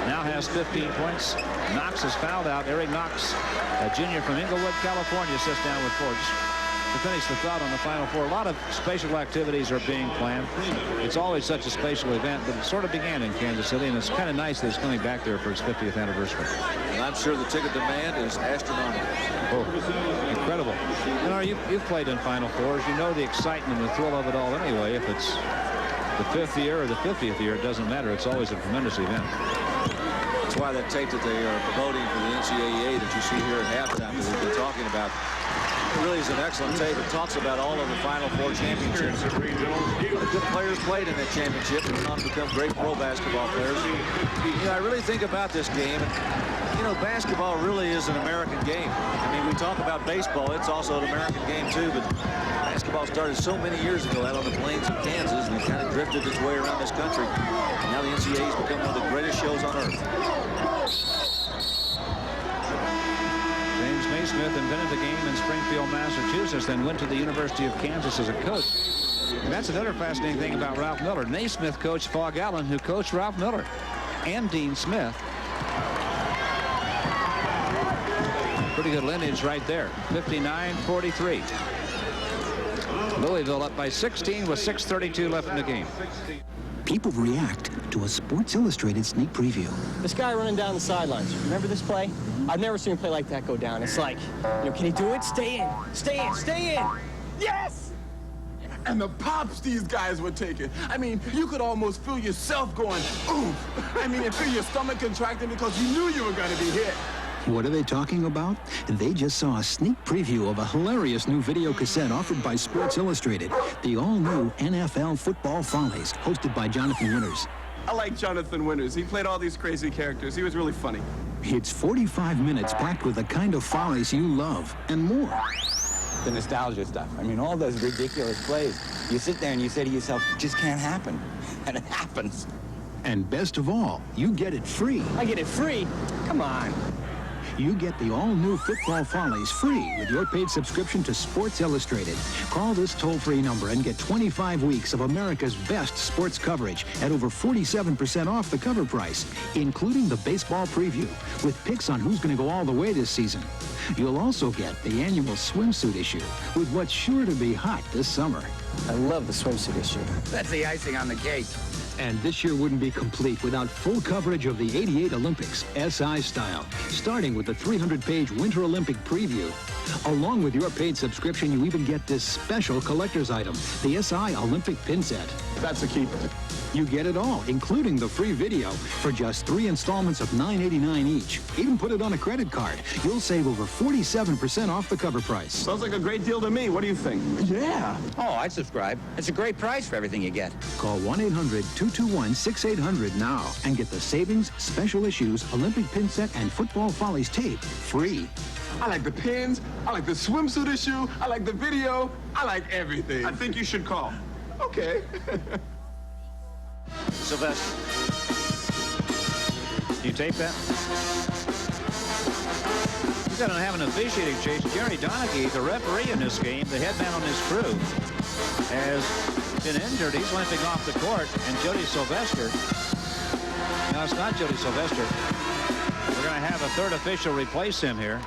now has 15 points. Knox is fouled out. Eric Knox, a junior from Inglewood, California, sits down with 4. Just to finish the thought on the Final Four, a lot of spatial activities are being planned. It's always such a spatial event, but it sort of began in Kansas City, and it's kind of nice that it's coming back there for its 50th anniversary. And I'm sure the ticket demand is astronomical. Oh, incredible. You know, you've played in Final Fours. You know the excitement and the thrill of it all anyway. If it's the 5th year or the 50th year, it doesn't matter. It's always a tremendous event. That's why that tape that they are promoting for the NCAA that you see here at halftime that we've been talking about, it really is an excellent tape. It talks about all of the Final Four championships. The good players played in that championship and went on to become great pro basketball players. You know, I really think about this game. You know, basketball really is an American game. I mean, we talk about baseball. It's also an American game, too. But basketball started so many years ago out on the plains of Kansas, and it kind of drifted its way around this country. And now the NCAA has become one of the greatest shows on earth. James Naismith invented the game in Springfield, Massachusetts, then went to the University of Kansas as a coach. And that's another fascinating thing about Ralph Miller. Naismith coached Fog Allen, who coached Ralph Miller, and Dean Smith. Pretty good lineage right there. 59-43. Louisville up by 16 with 6:32 left in the game. People react to a Sports Illustrated sneak preview. This guy running down the sidelines. Remember this play? I've never seen a play like that go down. It's like, you know, can he do it? Stay in. Stay in. Stay in. Yes! And the pops these guys were taking. I mean, you could almost feel yourself going, oof. I mean, and feel your stomach contracting because you knew you were going to be hit. What are they talking about? They just saw a sneak preview of a hilarious new video cassette offered by Sports Illustrated. The all-new NFL Football Follies, hosted by Jonathan Winters. I like Jonathan Winters. He played all these crazy characters. He was really funny. It's 45 minutes packed with the kind of follies you love and more. The nostalgia stuff. I mean, all those ridiculous plays. You sit there and you say to yourself, it just can't happen. And it happens. And best of all, you get it free. I get it free? Come on. You get the all-new Football Follies free with your paid subscription to Sports Illustrated. Call this toll-free number and get 25 weeks of America's best sports coverage at over 47% off the cover price, including the baseball preview, with picks on who's going to go all the way this season. You'll also get the annual swimsuit issue with what's sure to be hot this summer. I love the swimsuit issue. That's the icing on the cake. And this year wouldn't be complete without full coverage of the '88 Olympics, SI style, starting with the 300-page Winter Olympic preview. Along with your paid subscription, you even get this special collector's item, the SI Olympic pin set. That's a keeper. You get it all, including the free video, for just 3 installments of $9.89 each. Even put it on a credit card. You'll save over 47% off the cover price. Sounds like a great deal to me. What do you think? Yeah. Oh, I'd subscribe. It's a great price for everything you get. Call 1-800-221-6800 now and get the savings, special issues, Olympic pin set, and Football Follies tape free. I like the pins. I like the swimsuit issue. I like the video. I like everything. I think you should call. Okay. Sylvester. You tape that? He's going to have an officiating change. Jerry Donaghy, the referee in this game, the head man on his crew, has been injured. He's limping off the court. And Jody Sylvester. No, it's not Jody Sylvester. We're going to have a third official replace him here.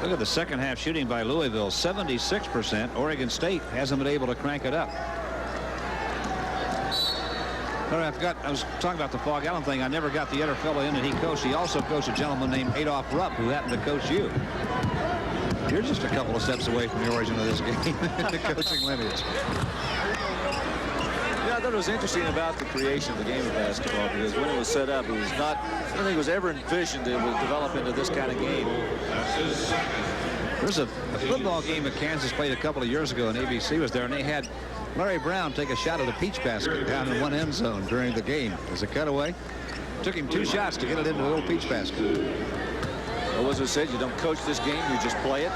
Look at the second half shooting by Louisville, 76%. Oregon State hasn't been able to crank it up. I forgot, I was talking about the Fog Allen thing. I never got the other fellow in that he coached. He also coached a gentleman named Adolph Rupp, who happened to coach you. You're just a couple of steps away from the origin of this game, the coaching lineage. Yeah, I thought it was interesting about the creation of the game of basketball, because when it was set up, it was not, I don't think it was ever envisioned it would develop into this kind of game. There's a football game that Kansas played a couple of years ago, and ABC was there, and they had Larry Brown take a shot at a peach basket down in one end zone during the game as a cutaway. Took him 2 shots to get it into a little peach basket. Well, as I said, you don't coach this game, you just play it.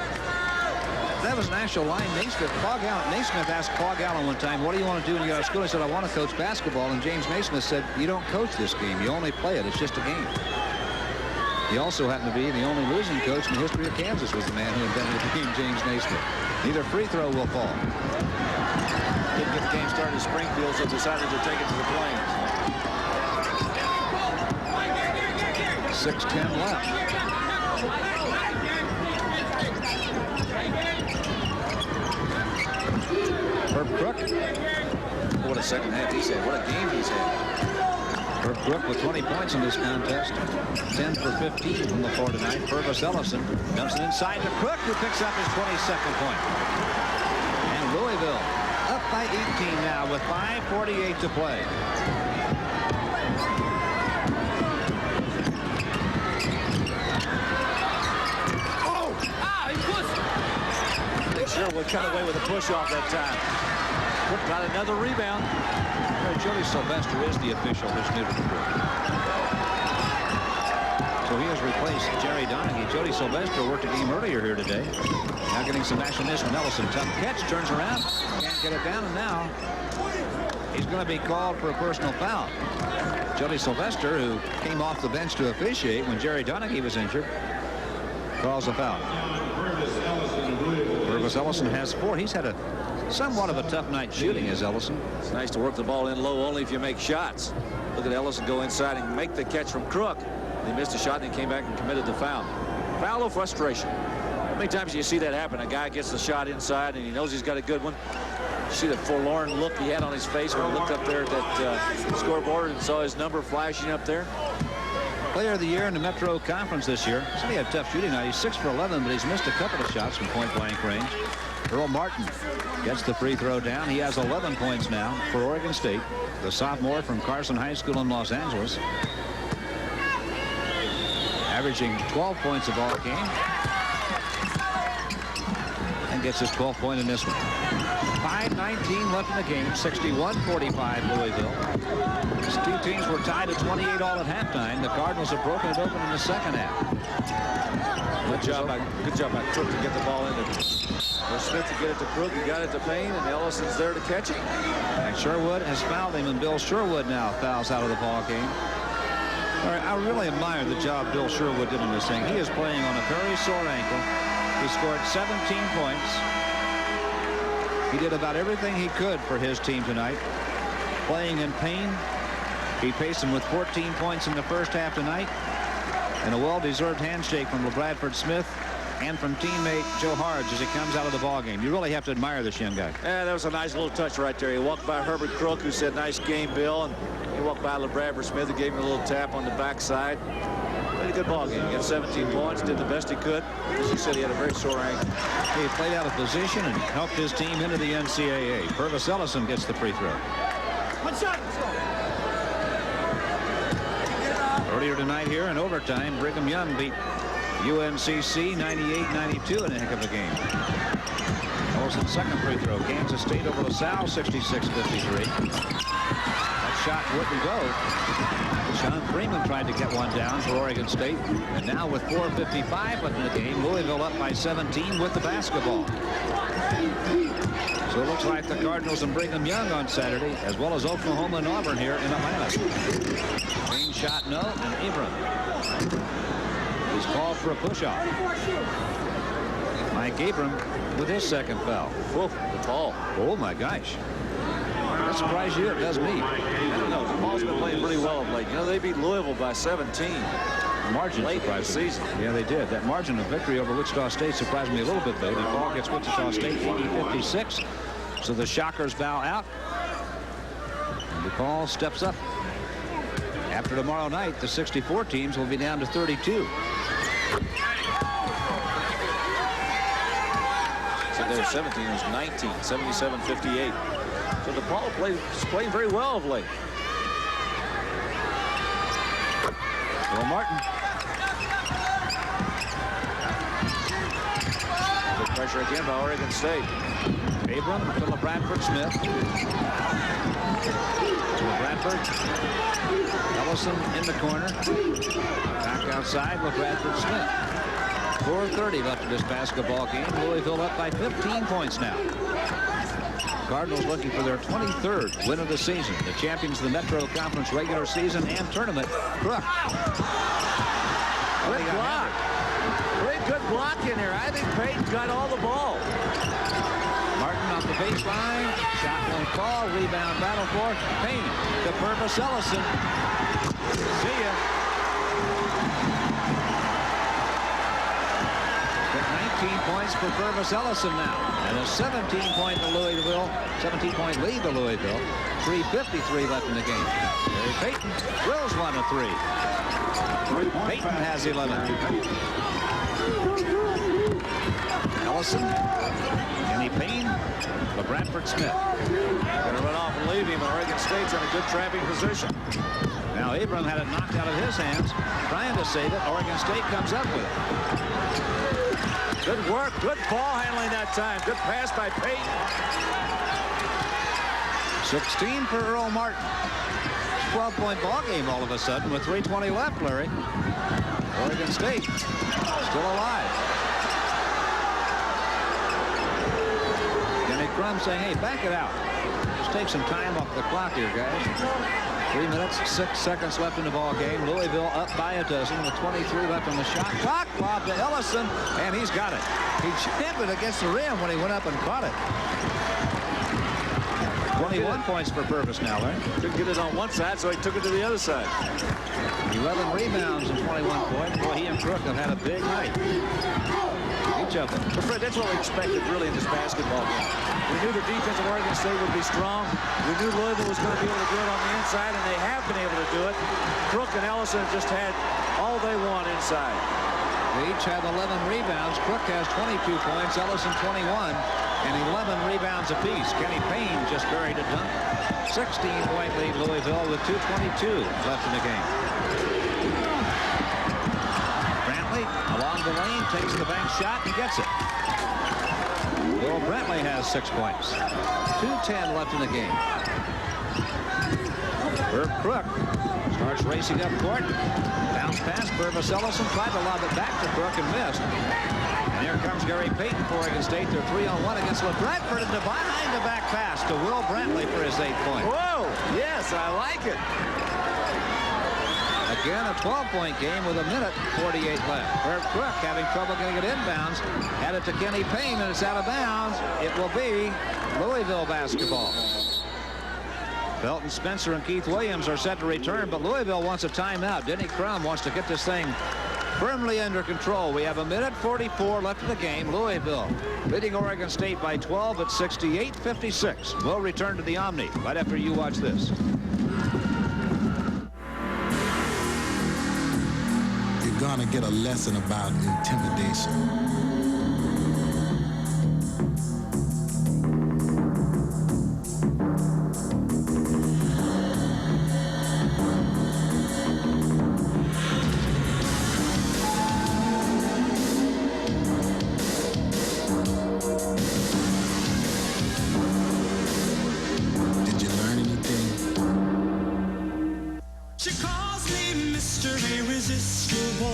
That was National Line. Naismith asked Fog Allen one time, what do you want to do when you go to school? He said, I want to coach basketball. And James Naismith said, you don't coach this game. You only play it. It's just a game. He also happened to be the only losing coach in the history of Kansas, was the man who invented the game, James Naismith. Neither free throw will fall. Didn't get the game started in Springfield, so decided to take it to the Plains. 6:10 left. Herb Crook. What a second half he's had. What a game he's had. Herb Crook with 20 points in this contest. 10 for 15 from the floor tonight. Purvis Ellison dumps it inside to Crook, who picks up his 22nd point. And Louisville up by 18 now with 5:48 to play. Sherwood cut away with a push-off that time. Got another rebound. Jody Sylvester is the official who's new to the court. So he has replaced Jerry Donaghy. Jody Sylvester worked a game earlier here today. Now getting some action this one. Ellison, tough catch, turns around, can't get it down, and now he's going to be called for a personal foul. Jody Sylvester, who came off the bench to officiate when Jerry Donaghy was injured, calls a foul. Purvis Ellison has 4. He's had a somewhat of a tough night shooting, as Ellison. It's nice to work the ball in low only if you make shots. Look at Ellison go inside and make the catch from Crook. He missed a shot and he came back and committed the foul. Foul of frustration. How many times do you see that happen? A guy gets the shot inside and he knows he's got a good one. You see the forlorn look he had on his face when he looked up there at that scoreboard and saw his number flashing up there. Player of the year in the Metro Conference this year. So he had a tough shooting night. He's 6 for 11, but he's missed a couple of shots from point-blank range. Earl Martin gets the free throw down. He has 11 points now for Oregon State, the sophomore from Carson High School in Los Angeles, averaging 12 points a ball game, and gets his 12th point in this one. 5:19 left in the game. 61-45 Louisville. These two teams were tied at 28 all at halftime. The Cardinals have broken it open in the second half. Good job by Crook to get the ball into Smith to get it to Crook. He got it to Payne, and Ellison's there to catch it. And Sherwood has fouled him, and Bill Sherwood now fouls out of the ball game. All right, I really admire the job Bill Sherwood did in this thing. He is playing on a very sore ankle. He scored 17 points. He did about everything he could for his team tonight. Playing in pain. He faced him with 14 points in the first half tonight. And a well-deserved handshake from LeBradford Smith and from teammate Joe Harge as he comes out of the ballgame. You really have to admire this young guy. Yeah, that was a nice little touch right there. He walked by Herbert Crook, who said, "Nice game, Bill." And he walked by LeBradford Smith, who gave him a little tap on the backside. Played a good ball game. He got 17 points, did the best he could. As he said, he had a very sore ankle. He played out of position and helped his team into the NCAA. Purvis Ellison gets the free throw. One shot. Earlier tonight here in overtime, Brigham Young beat UNCC 98-92 in a heck of a game. Ellison's second free throw. Kansas State over LaSalle 66-53. That shot wouldn't go. Sean Freeman tried to get one down for Oregon State. And now with 4:55 left in the game, Louisville up by 17 with the basketball. So it looks like the Cardinals and Brigham Young on Saturday, as well as Oklahoma and Auburn here in Atlanta. Green shot no, and Abram. He's called for a push-off. Mike Abram with his second foul. Whoa, the ball. Oh my gosh. That surprised you? It does me. I don't know. The Ball's been playing pretty well of late. You know, they beat Louisville by 17. Margin late in the season. Yeah, they did. That margin of victory over Wichita State surprised me a little bit, though. The ball gets Wichita State 80-56. So the Shockers bow out. And DePaul steps up. After tomorrow night, the 64 teams will be down to 32. So their 17 was 19, 77-58. So DePaul is playing very well of late. Will Martin. Good pressure again by Oregon State. Abram to LeBradford Smith. LeBradford. Ellison in the corner. Back outside, LeBradford Smith. 4:30 left in this basketball game. Louisville up by 15 points now. Cardinals looking for their 23rd win of the season. The champions of the Metro Conference regular season and tournament. Crook. Good block. Great good block in here. I think Payton got all the ball. Martin off the baseline. Shot won't fall. Rebound battle for Payne. To Purvis Ellison. See ya. 19 points for Purvis Ellison now. And a 17-point lead to Louisville. 3:53 left in the game. Gary Payton drills one of three. Payton has 11. Ellison, Kenny Payne, LeBradford Smith. Going to run off and leave him. Oregon State's in a good trapping position. Now Abram had it knocked out of his hands, trying to save it. Oregon State comes up with it. Good work. Good ball handling that time. Good pass by Payton. 16 for Earl Martin. 12-point ball game all of a sudden with 3:20 left, Larry. Oregon State still alive. Kenny Crum saying, hey, back it out. Just take some time off the clock here, guys. 3 minutes, 6 seconds left in the ball game. Louisville up by a dozen with 23 left on the shot clock. Lob to Ellison, and he's got it. He jammed it against the rim when he went up and caught it. 21 points for Purvis now, Larry. Couldn't get it on one side, so he took it to the other side. 11 rebounds and 21 points. Boy, he and Crook have had a big night. Each of them. But Fred, that's what we expected really in this basketball game. We knew the defense of Oregon State would be strong. We knew Louisville was going to be able to do it on the inside, and they have been able to do it. Crook and Ellison just had all they want inside. They each have 11 rebounds. Crook has 22 points, Ellison 21, and 11 rebounds apiece. Kenny Payne just buried a dunk. 16-point lead Louisville with 2:22 left in the game. Brantley along the lane takes the bank shot and gets it. Will Brantley has 6 points. 2:10 left in the game. Herb Crook starts racing up court. Bounce pass. Purvis Ellison tried to lob it back to Crook and missed. And here comes Gary Payton for Oregon State. They're 3-on-1 against LeBradford, and the behind the back pass to Will Brantley for his 8 points. Whoa! Yes, I like it. Again, a 12-point game with 1:48 left. Herb Crook having trouble getting it inbounds. Had it to Kenny Payne, and it's out of bounds. It will be Louisville basketball. Felton Spencer and Keith Williams are set to return, but Louisville wants a timeout. Denny Crum wants to get this thing firmly under control. We have 1:44 left in the game. Louisville leading Oregon State by 12 at 68-56. We'll return to the Omni right after you watch this. You're gonna get a lesson about intimidation.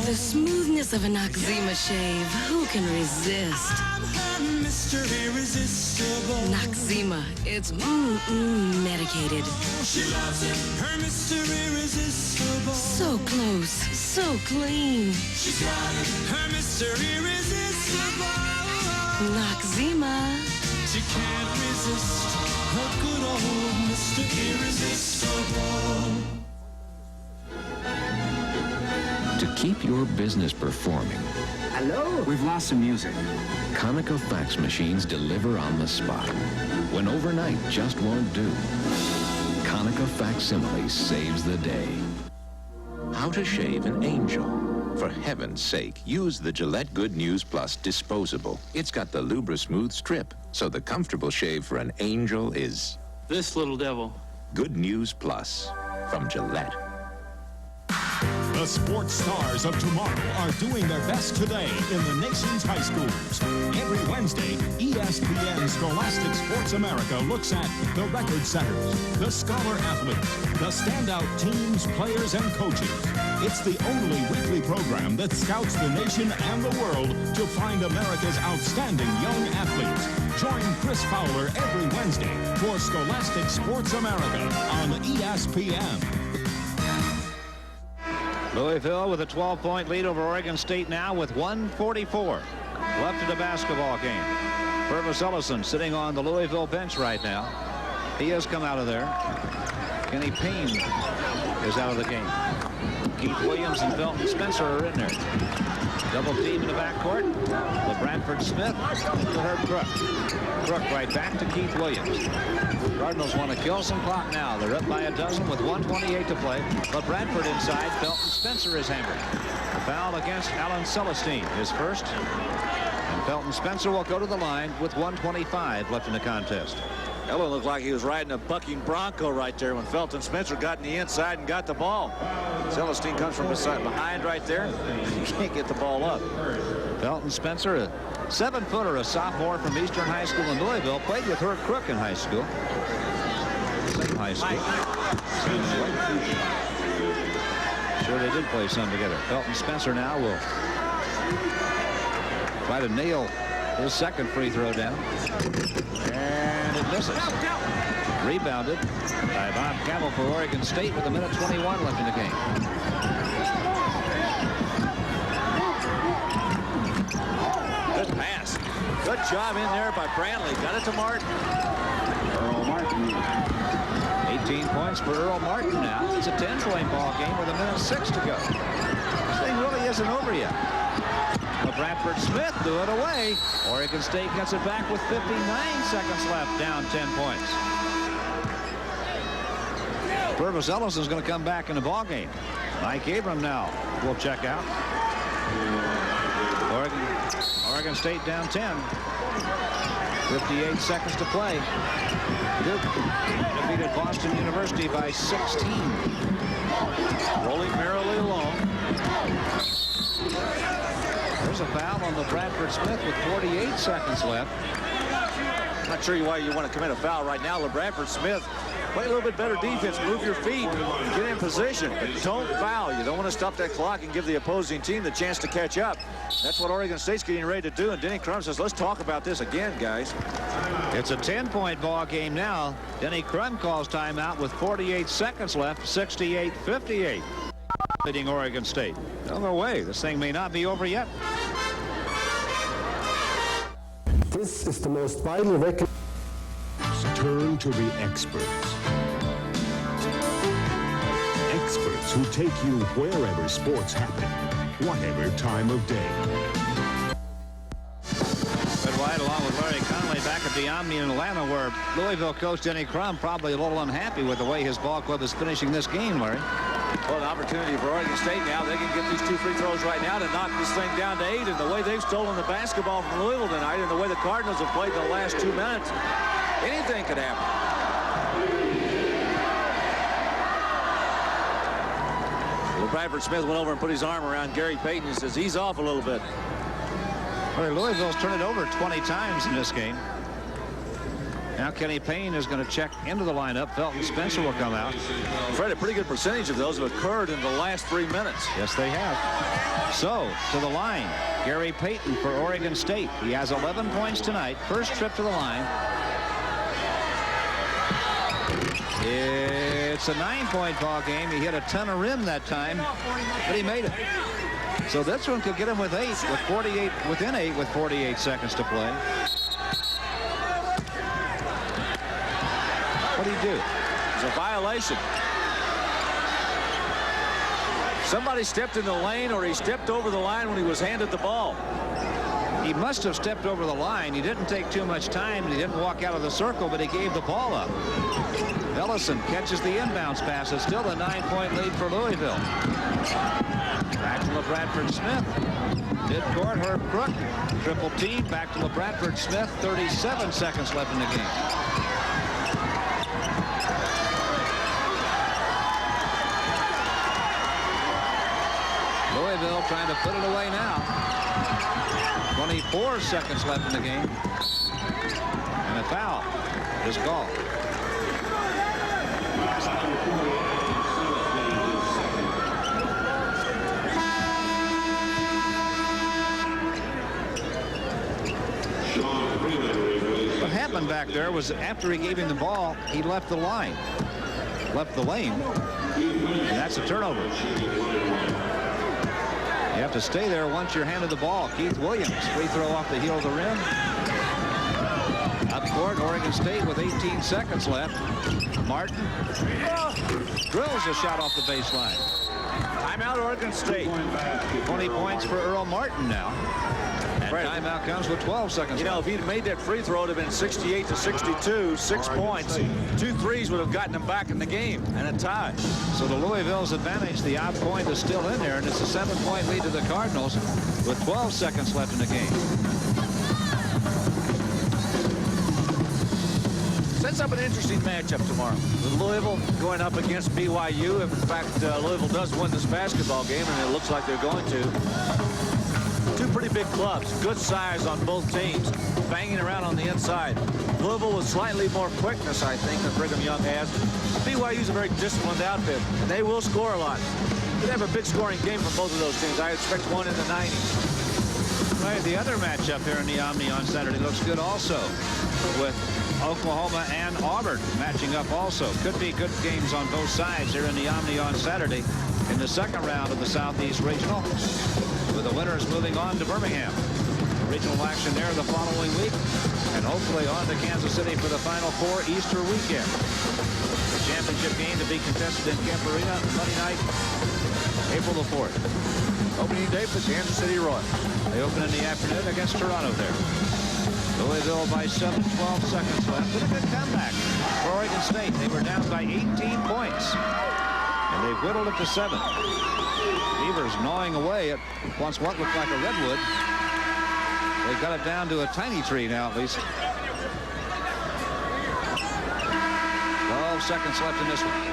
The smoothness of a Noxzema shave, who can resist? Noxzema, it's medicated. She loves it, her Mr. Irresistible. So close, so clean. She's got it, her Mr. Irresistible. Noxzema. She can't resist her good old Mr. Irresistible. To keep your business performing. Hello? We've lost some music. Konica fax machines deliver on the spot. When overnight just won't do. Konica Facsimile saves the day. How to shave an angel. For heaven's sake, use the Gillette Good News Plus disposable. It's got the Lubra Smooth strip, so the comfortable shave for an angel is... this little devil. Good News Plus from Gillette. The sports stars of tomorrow are doing their best today in the nation's high schools. Every Wednesday, ESPN Scholastic Sports America looks at the record setters, the scholar athletes, the standout teams, players, and coaches. It's the only weekly program that scouts the nation and the world to find America's outstanding young athletes. Join Chris Fowler every Wednesday for Scholastic Sports America on ESPN. Louisville with a 12-point lead over Oregon State now with 1:44 left in the basketball game. Purvis Ellison sitting on the Louisville bench right now. He has come out of there. Kenny Payne is out of the game. Keith Williams and Felton Spencer are in there. Double team in the backcourt. LeBradford Smith to Herb Crook. Crook right back to Keith Williams. Cardinals want to kill some clock now. They're up by a dozen with 1:28 to play. LeBradford inside. Felton Spencer is hammered. The foul against Alan Celestine, his first. And Felton Spencer will go to the line with 1:25 left in the contest. Ellen looked like he was riding a bucking bronco right there when Felton Spencer got in the inside and got the ball. Celestine comes from behind right there. He can't get the ball up. Felton Spencer, a 7-footer, a sophomore from Eastern High School in Louisville, played with Herb Crook in high school. Same high school. Sure, they did play some together. Felton Spencer now will try to nail his second free throw down. And it misses. Rebounded by Bob Campbell for Oregon State with 1:21 left in the game. Good pass. Good job in there by Brantley. Got it to Martin. Earl Martin. 18 points for Earl Martin now. It's a 10-point ball game with 1:06 to go. This thing really isn't over yet. Bradford Smith threw it away. Oregon State gets it back with 59 seconds left, down 10 points. Purvis Ellison's going to come back in the ball game. Mike Abram now will check out. Oregon State down 10. 58 seconds to play. Duke defeated Boston University by 16. Rolling merrily along. There's a foul on the Bradford Smith with 48 seconds left. Not sure why you want to commit a foul right now. LeBradford Smith, play a little bit better defense, move your feet, get in position, but don't foul. You don't want to stop that clock and give the opposing team the chance to catch up. That's what Oregon State's getting ready to do, and Denny Crum says, let's talk about this again, guys. It's a 10-point ball game now. Denny Crum calls timeout with 48 seconds left, 68-58. Leading Oregon State. No way. This thing may not be over yet. This is the most widely recognized. Turn to the experts. Experts who take you wherever sports happen. whatever time of day. Red White along with Larry Conley back at the Omni in Atlanta, where Louisville coach Denny Crum probably a little unhappy with the way his ball club is finishing this game, Larry. Well, an opportunity for Oregon State now. They can get these 2 free throws right now to knock this thing down to 8. And the way they've stolen the basketball from Louisville tonight and the way the Cardinals have played in the last 2 minutes, anything could happen. Bradford Smith went over and put his arm around Gary Payton and says he's off a little bit. Well, Louisville's turned it over 20 times in this game. Now Kenny Payne is going to check into the lineup. Felton Spencer will come out. Fred, a pretty good percentage of those have occurred in the last 3 minutes. Yes, they have. So, to the line, Gary Payton for Oregon State. He has 11 points tonight. First trip to the line. It's a 9-point ball game. He hit a ton of rim that time, but he made it. So this one could get him with 8, with 48, within 8 with 48 seconds to play. What do you do? It's a violation. Somebody stepped in the lane, or he stepped over the line when he was handed the ball. He must have stepped over the line. He didn't take too much time, and he didn't walk out of the circle, but he gave the ball up. Ellison catches the inbounds pass. It's still a 9-point lead for Louisville. Back to LaBradford Smith. Midcourt, Herb Crook. Triple team. Back to LaBradford Smith. 37 seconds left in the game. Louisville trying to put it away now. 24 seconds left in the game. And a foul is called. What happened back there was after he gave him the ball, he left the line, left the lane, and that's a turnover. You have to stay there once you're handed the ball. Keith Williams, free throw off the heel of the rim. Up court, Oregon State with 18 seconds left. Martin drills a shot off the baseline. Timeout, Oregon State. 20 points for Earl Martin now. And timeout comes with 12 seconds left. If he'd made that free throw, it would have been 68-62, 6 points. 2 threes would have gotten him back in the game, and a tie. So to Louisville's advantage, the odd point is still in there, and it's a 7-point lead to the Cardinals with 12 seconds left in the game. Sets up an interesting matchup tomorrow, with Louisville going up against BYU. If in fact Louisville does win this basketball game, and it looks like they're going to. 2 pretty big clubs, good size on both teams, banging around on the inside. Louisville with slightly more quickness, I think, than Brigham Young has. BYU's a very disciplined outfit, and they will score a lot. Could have a big scoring game from both of those teams. I expect one in the 90s. Right, the other matchup here in the Omni on Saturday looks good also, with Oklahoma and Auburn matching up also. Could be good games on both sides here in the Omni on Saturday in the second round of the Southeast Regional, with the winners moving on to Birmingham. Regional action there the following week, and hopefully on to Kansas City for the Final Four Easter weekend. The championship game to be contested in Kemp Arena Monday night, April the 4th. Opening day for the Kansas City Royals. They open in the afternoon against Toronto there. Louisville by 7, 12 seconds left. With a good comeback for Oregon State. They were down by 18 points, and they've whittled it to 7. Beavers gnawing away at once what looked like a redwood. They've got it down to a tiny tree now, at least. 12 seconds left in this one.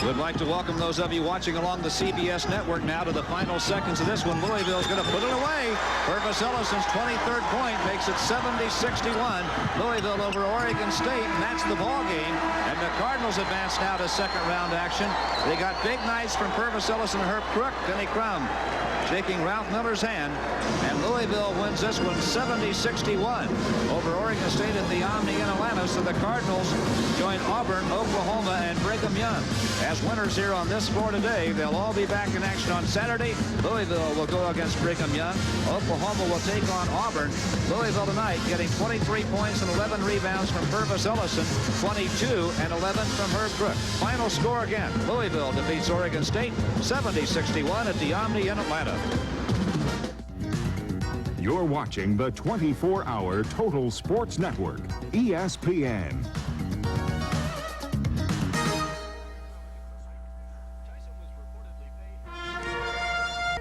Would like to welcome those of you watching along the CBS network now to the final seconds of this one. Louisville's going to put it away. Purvis Ellison's 23rd point makes it 70-61. Louisville over Oregon State, and that's the ball game. And the Cardinals advance now to second round action. They got big nights from Purvis Ellison, Herb Crook, Denny Crum shaking Ralph Miller's hand, and Louisville wins this one 70-61 over Oregon State at the Omni in Atlanta. So the Cardinals join Auburn, Oklahoma, and Brigham Young. As winners here on this floor today, they'll all be back in action on Saturday. Louisville will go against Brigham Young. Oklahoma will take on Auburn. Louisville tonight getting 23 points and 11 rebounds from Purvis Ellison, 22 and 11 from Herb Crook. Final score again, Louisville defeats Oregon State 70-61 at the Omni in Atlanta. You're watching the 24-hour Total Sports Network, ESPN.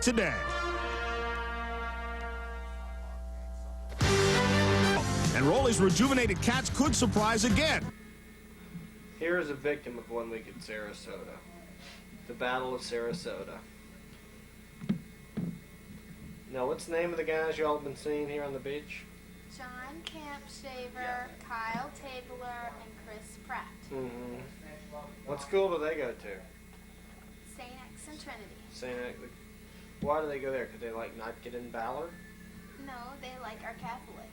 Today. And Rolly's rejuvenated cats could surprise again. Here is a victim of 1 week in Sarasota. The Battle of Sarasota. Now, what's the name of the guys y'all have been seeing here on the beach? John Campshaver, Kyle Tabler, and Chris Pratt. Mm-hmm. What school do they go to? St. X and Trinity. St. X. Why do they go there? Could they, like, not get in Ballard? No, they like our Catholic.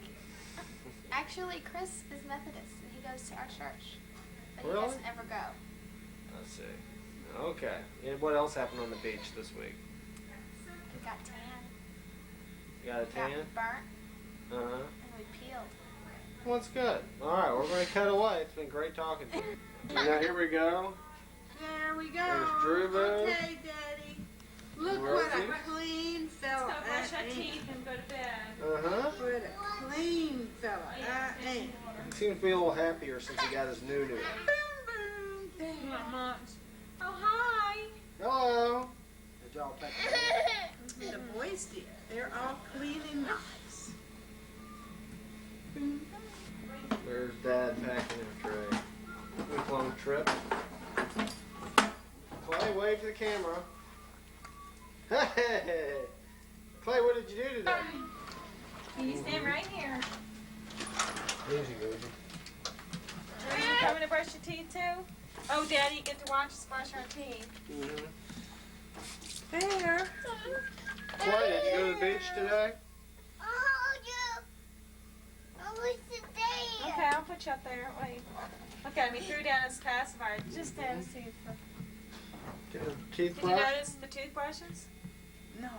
Actually, Chris is Methodist, and he goes to our church. But Really? he doesn't ever go. I see. Okay. And what else happened on the beach this week? He got tan. You got a tan? Got burnt. Uh-huh. And we peeled. Well, that's good. All right, we're going to cut away. It's been great talking to you. Now, here we go. There we go. There's Drew Boo. Okay, Daddy. Look Rosie. what a clean fella Let's go brush I our am. teeth and go to bed. Uh-huh. What a clean fella I am. He seems to be a little happier since he got his new. Thank you much. Oh, hi. Hello. Did y'all pack the The boys did. They're all clean and nice. There's Dad packing in a tray. Week-long trip. Clay, wave to the camera. Hey! Clay, what did you do today? Can you stand right here? Easy, Goosey. Are you coming to brush your teeth too? Oh, Daddy, you get to watch us brush our teeth. Mm-hmm. There. Clay, did you go to the beach today? Okay, I'll put you up there. Wait. Look at me. Threw down his pacifier. Just down his tooth. Get a Did toothbrush? you notice the toothbrushes? No.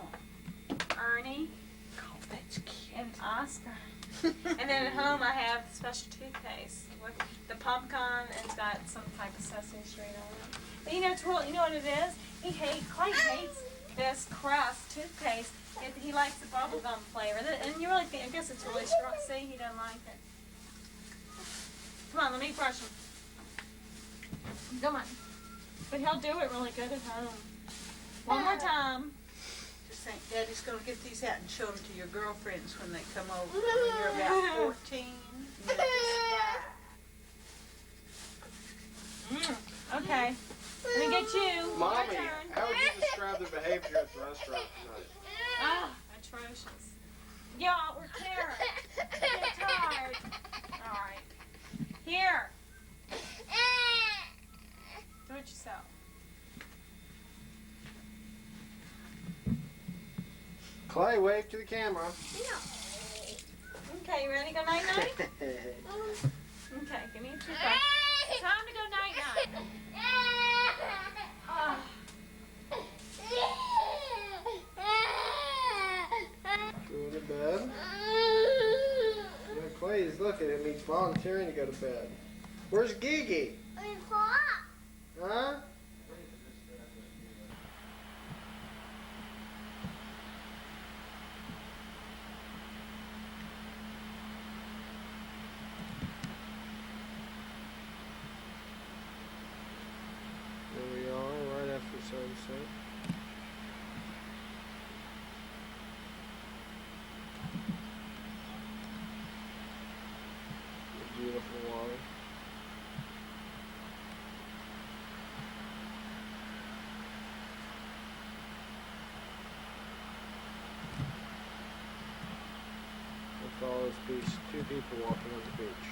Ernie. Oh, that's cute. And Oscar. And then at home I have special toothpaste with the pumpkin and it's got some type of Sesame Street on it. But you know, you know what it is? Clay hates this crust toothpaste. He likes the bubblegum flavor. And you really think, I guess it's really strong. See, he doesn't like it. Come on, let me brush him. Come on. But he'll do it really good at home. One more time. Just think Daddy's going to get these out and show them to your girlfriends when they come over. When you're about 14. Okay. Let me get you. Mommy, My turn. how would you describe the behavior at the restaurant tonight? Ah, atrocious. Y'all, we're tired. Get tired. All right. Here. Do it yourself. Clay, wave to the camera. Okay, you ready to go night-night? Okay, give me a toothbrush. Time to go night-night. Oh. Go to bed. You know, Clay's looking at me, volunteering to go to bed. Where's Gigi? Huh? There we are, right after sunset. The beautiful water. With all this beach, 2 people walking on the beach.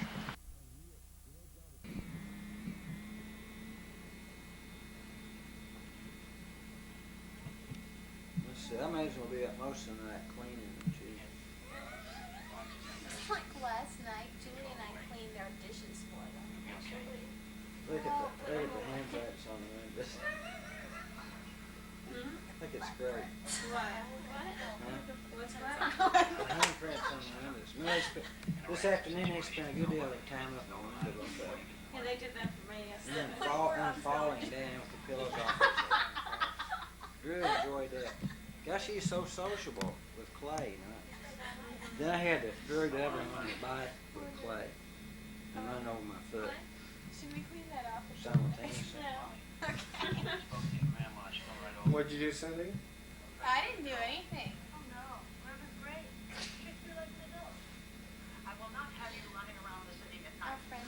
I imagine we'll be up most of the night cleaning and cheese. Like last night, Julie and I cleaned our dishes for them. Actually. great. What? What's what? The handprints on the windows. No, this afternoon they spent a good deal of time up on the window. Yeah, they did that for me yesterday. And falling down with the pillows off. Really enjoyed that. Gosh, he's so sociable with clay. You know? Then I had to throw the other one on the bike with clay and run over my foot Should we clean that off? simultaneously. No. Okay. What'd you do, Cindy? I didn't do anything. Our friends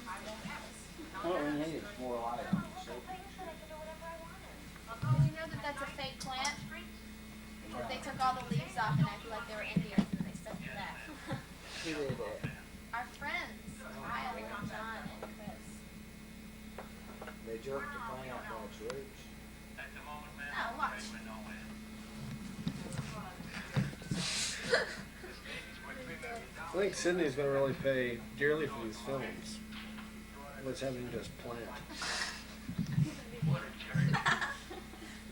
What we need is more light on it. Did you know that that's a fake plant? Because they took all the leaves off and acted like they were Indians and they stuck to that. Who did that? Our friends, Kyle, John, and Chris. They jerked the plant by its roots. Oh, watch. I think Sydney's going to really pay dearly for these films. Let's have him just plant.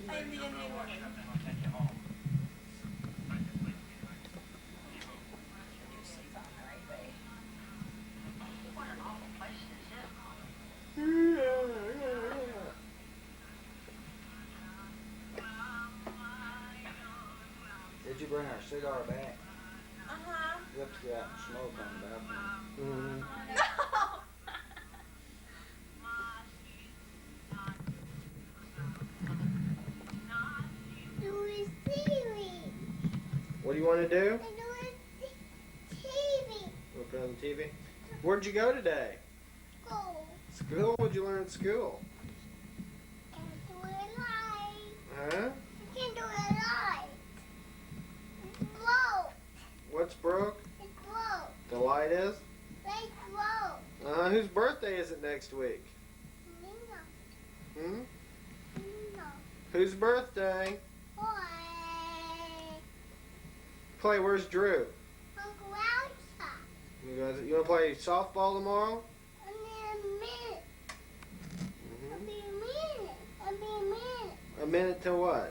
I am the Indian woman. Did you bring our cigar back? Uh-huh. We have to go out and smoke on the balcony. Mm-hmm. No. What do you want to do? We'll put on the TV. Where'd you go today? School? What'd you learn at school? Huh? What's broke? The light is? Whose birthday is it next week? Hmm? Whose birthday? Clay, where's Drew? You want to play softball tomorrow? A minute till what?